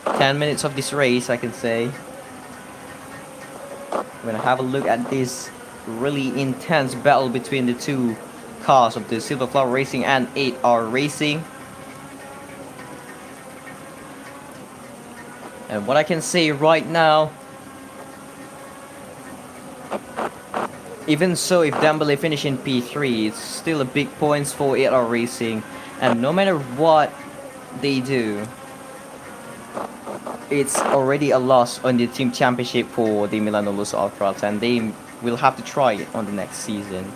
10 minutes of this race, I can say. I'm gonna have a look at this really intense battle between the two cars of the Silver Flower Racing and 8R Racing. And what I can say right now, even so, if Dembele finish in P3, it's still a big points for 8R Racing. And no matter what they do, it's already a loss on the team championship for the Milanolos Ultras, and they will have to try it on the next season.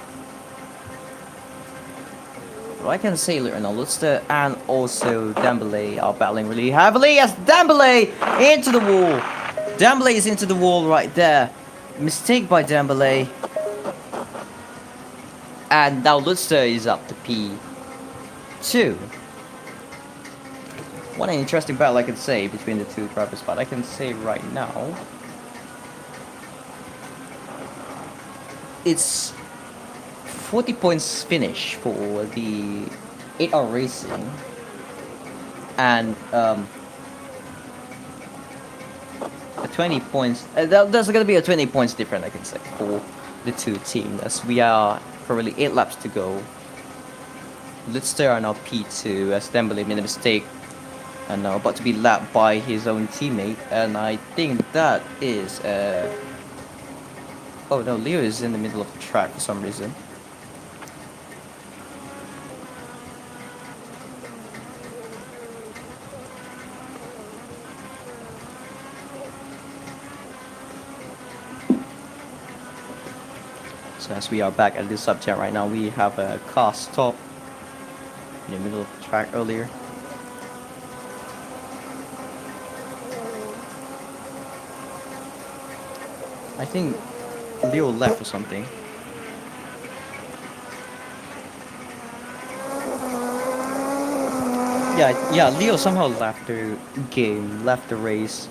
What I can say later now, Lutster and also Dembele are battling really heavily as Dembele into the wall. Dembele is into the wall right there. Mistake by Dembele. And now Lutster is up to P2. What an interesting battle I can say between the two drivers, but I can say right now, it's 40 points finish for the 8R Racing, and 20 points. There's gonna be a 20 points difference, I can say, for the two teams, as we are probably 8 laps to go. Lutster are now P2 as Dembele made a mistake and now about to be lapped by his own teammate, and I think that is Oh no, Leo is in the middle of the track for some reason. So as we are back at this subject right now, we have a car stop in the middle of the track earlier. I think Leo left or something. Yeah, Leo somehow left the game, left the race.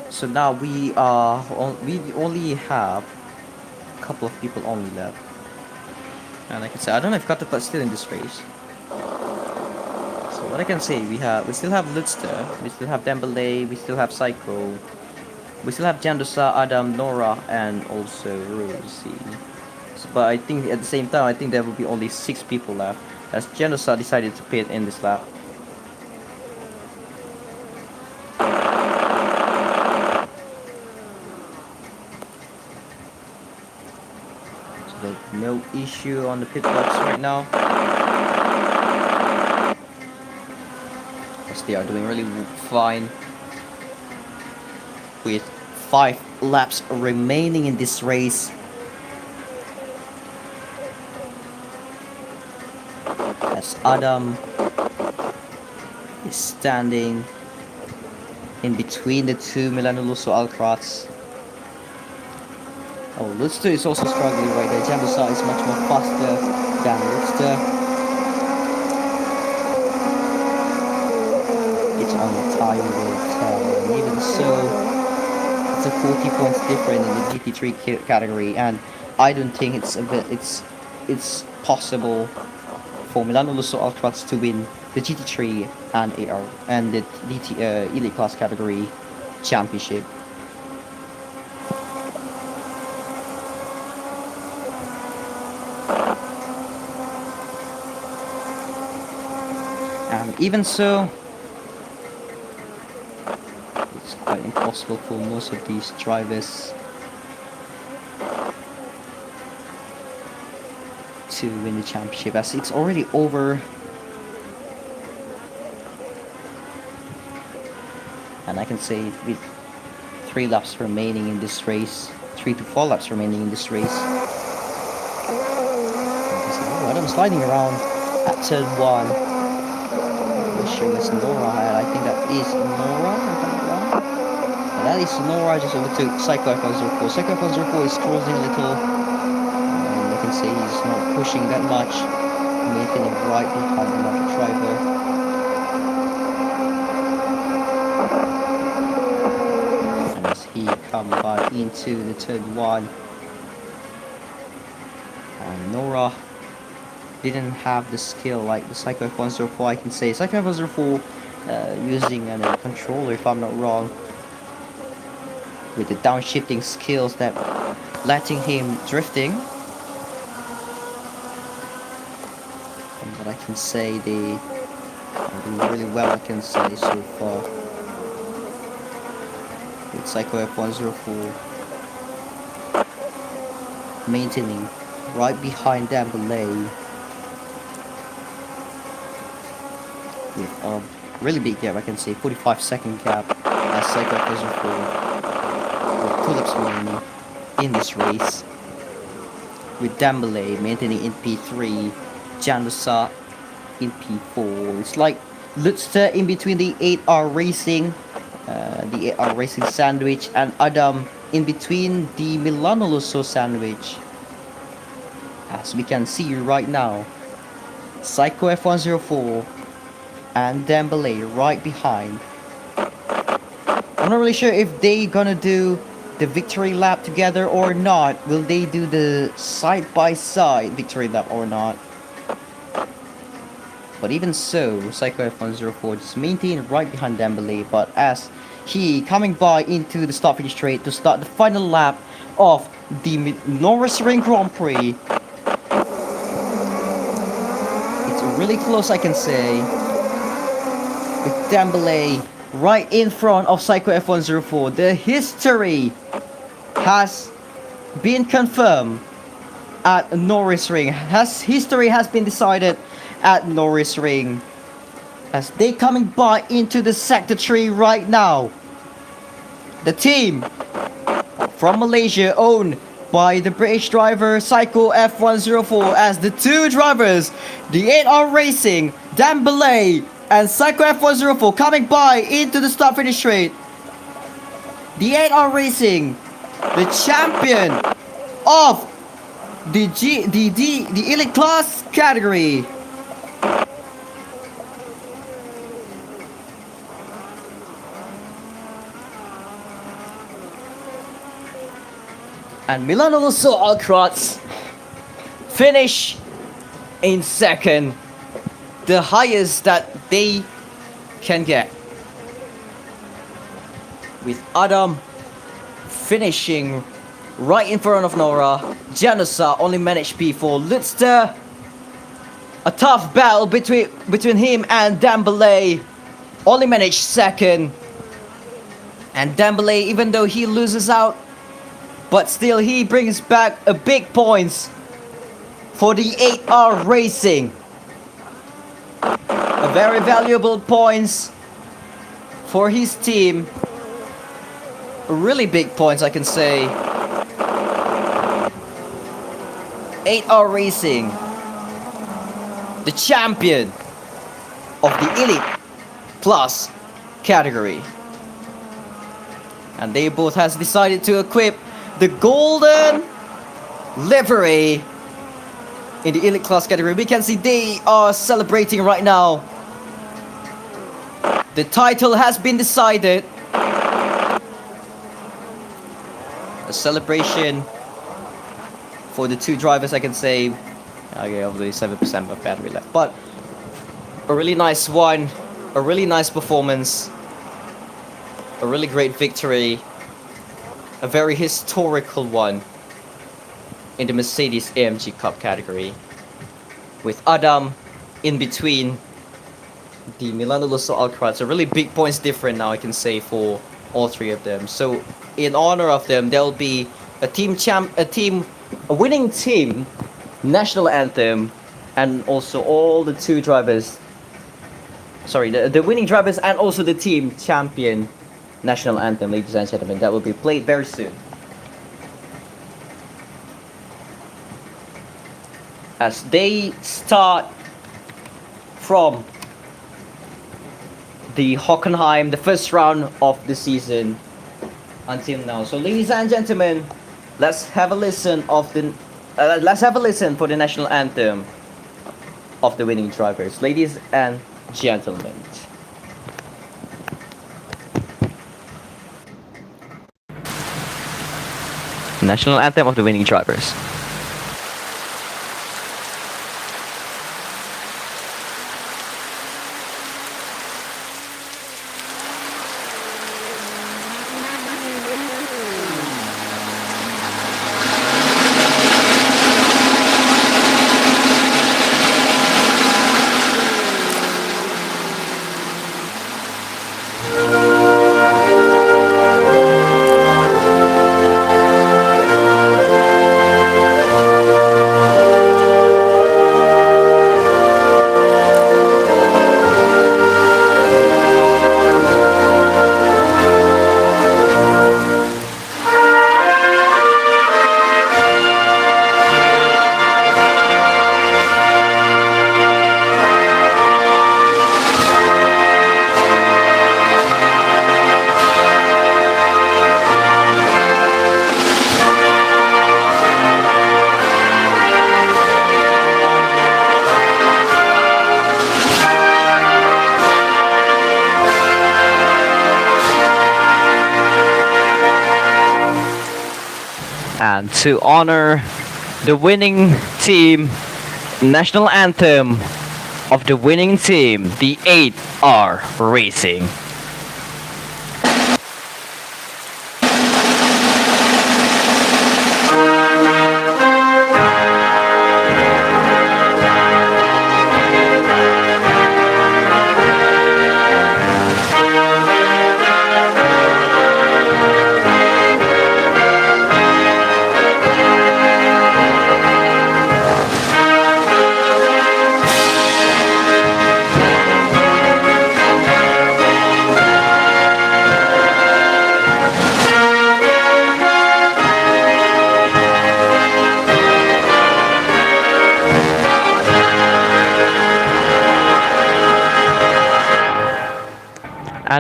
So now we only have a couple of people only left. And I can say I don't know if Katapat's still in this race. So what I can say, we still have Lutster, we still have Dembele, we still have Psycho, we still have Jandusa, Adam, Nora, and also Rosie. But I think at the same time, I think there will be only 6 people left, as Jandusa decided to pit in this lap. So there's no issue on the pit box right now. Yes, they are doing really fine. With 5 laps remaining in this race. As Adam is standing in between the 2 Milano Lusso Alcrats. Oh, Lutster is also struggling right there. Jandusa is much more faster than Lutster. It's on the time with and even so, it's a 40 points difference in the GT3 category, and I don't think it's possible for Milano Lusso Ultras to win the GT3 and AR and the Elite Class category championship. And even so, it's quite impossible for most of these drivers to win the championship, as it's already over. And I can say with 3 laps remaining in this race, 3 to 4 laps remaining in this race. Oh, Adam sliding around at turn 1. Showing us Nora, and I think that is Nora, if I'm not wrong. And that is Nora, just overtook Psycho F104. Psycho F104 is cruising a little. I can say he's not pushing that much, maintaining right behind another driver. And as he comes back into the turn 1, and Nora didn't have the skill like the Psycho F104, I can say. Psycho F104 using a controller, if I'm not wrong, with the downshifting skills that letting him drifting. But I can say they are doing really well, I can say, so far. With Psycho F104 maintaining right behind Dembele with a really big gap, I can say 45-second gap, as Psycho F104 with 2 laps remaining in this race, with Dembele maintaining in P3, Jandusa in P4. It's like Lutster in between the 8R Racing, the 8R Racing sandwich, and Adam in between the Milano Lusso sandwich. As we can see right now, Psycho F104 and Dembele right behind. I'm not really sure if they gonna do the victory lap together or not. Will they do the side-by-side victory lap or not? But even so, Psycho F104 just maintained right behind Dembele, but as he coming by into the start finish straight to start the final lap of the Norisring Grand Prix. It's really close, I can say, with Dembele right in front of Psycho F104. The history has been confirmed at Norisring. History has been decided at Norisring as they coming by into the sector 3 right now. The team from Malaysia owned by the British driver Psycho F104 as the two drivers, the 8R Racing, Dan Belay and Psycho F104 coming by into the start finish straight. The 8R Racing, the champion of the elite class category. And Milan also Alcroz finish in second, the highest that they can get, with Adam finishing right in front of Nora. Janusa only managed P4. Lutster, a tough battle between him and Dembele, only managed second. And Dembele, even though he loses out, but still he brings back a big points for the 8R Racing. A very valuable points for his team. Really big points, I can say. 8R Racing, the champion of the Elite Plus category. And they both has decided to equip the golden livery in the Elite Class category. We can see they are celebrating right now. The title has been decided. A celebration for the two drivers, I can say. Okay, only 7% of battery left. But a really nice one. A really nice performance. A really great victory. A very historical one in the Mercedes AMG Cup category, with Adam in between the Milano Lusso Alcaraz. A really big points difference now, I can say, for all three of them. So in honor of them, there'll be a winning team national anthem, and also all the two drivers, sorry, the winning drivers and also the team champion national anthem, ladies and gentlemen, that will be played very soon. As they start from the Hockenheim, the first round of the season until now. So, ladies and gentlemen, let's have a listen of the for the national anthem of the winning drivers, ladies and gentlemen. National anthem of the winning drivers. And to honor the winning team, national anthem of the winning team, the 8R Racing.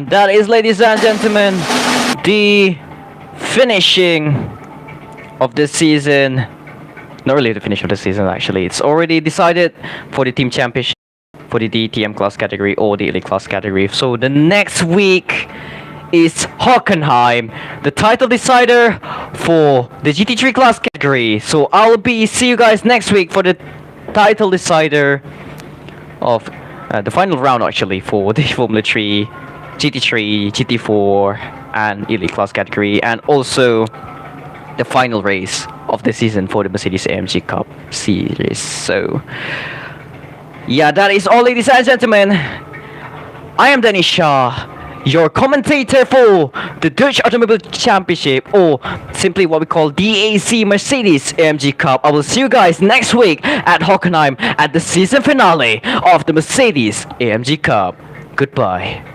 And that is, ladies and gentlemen, the finishing of the season. Not really the finish of the season, actually. It's already decided for the team championship, for the DTM class category or the elite class category. So the next week is Hockenheim, the title decider for the GT3 class category. So see you guys next week for the title decider of the final round, actually, for the Formula 3, GT3, GT4 and elite class category, and also the final race of the season for the Mercedes AMG Cup series. So yeah, that is all, ladies and gentlemen. I am Danny Shah, your commentator for the Dutch Automobile Championship, or simply what we call DAC Mercedes AMG Cup. I will see you guys next week at Hockenheim at the season finale of the Mercedes AMG Cup. Goodbye.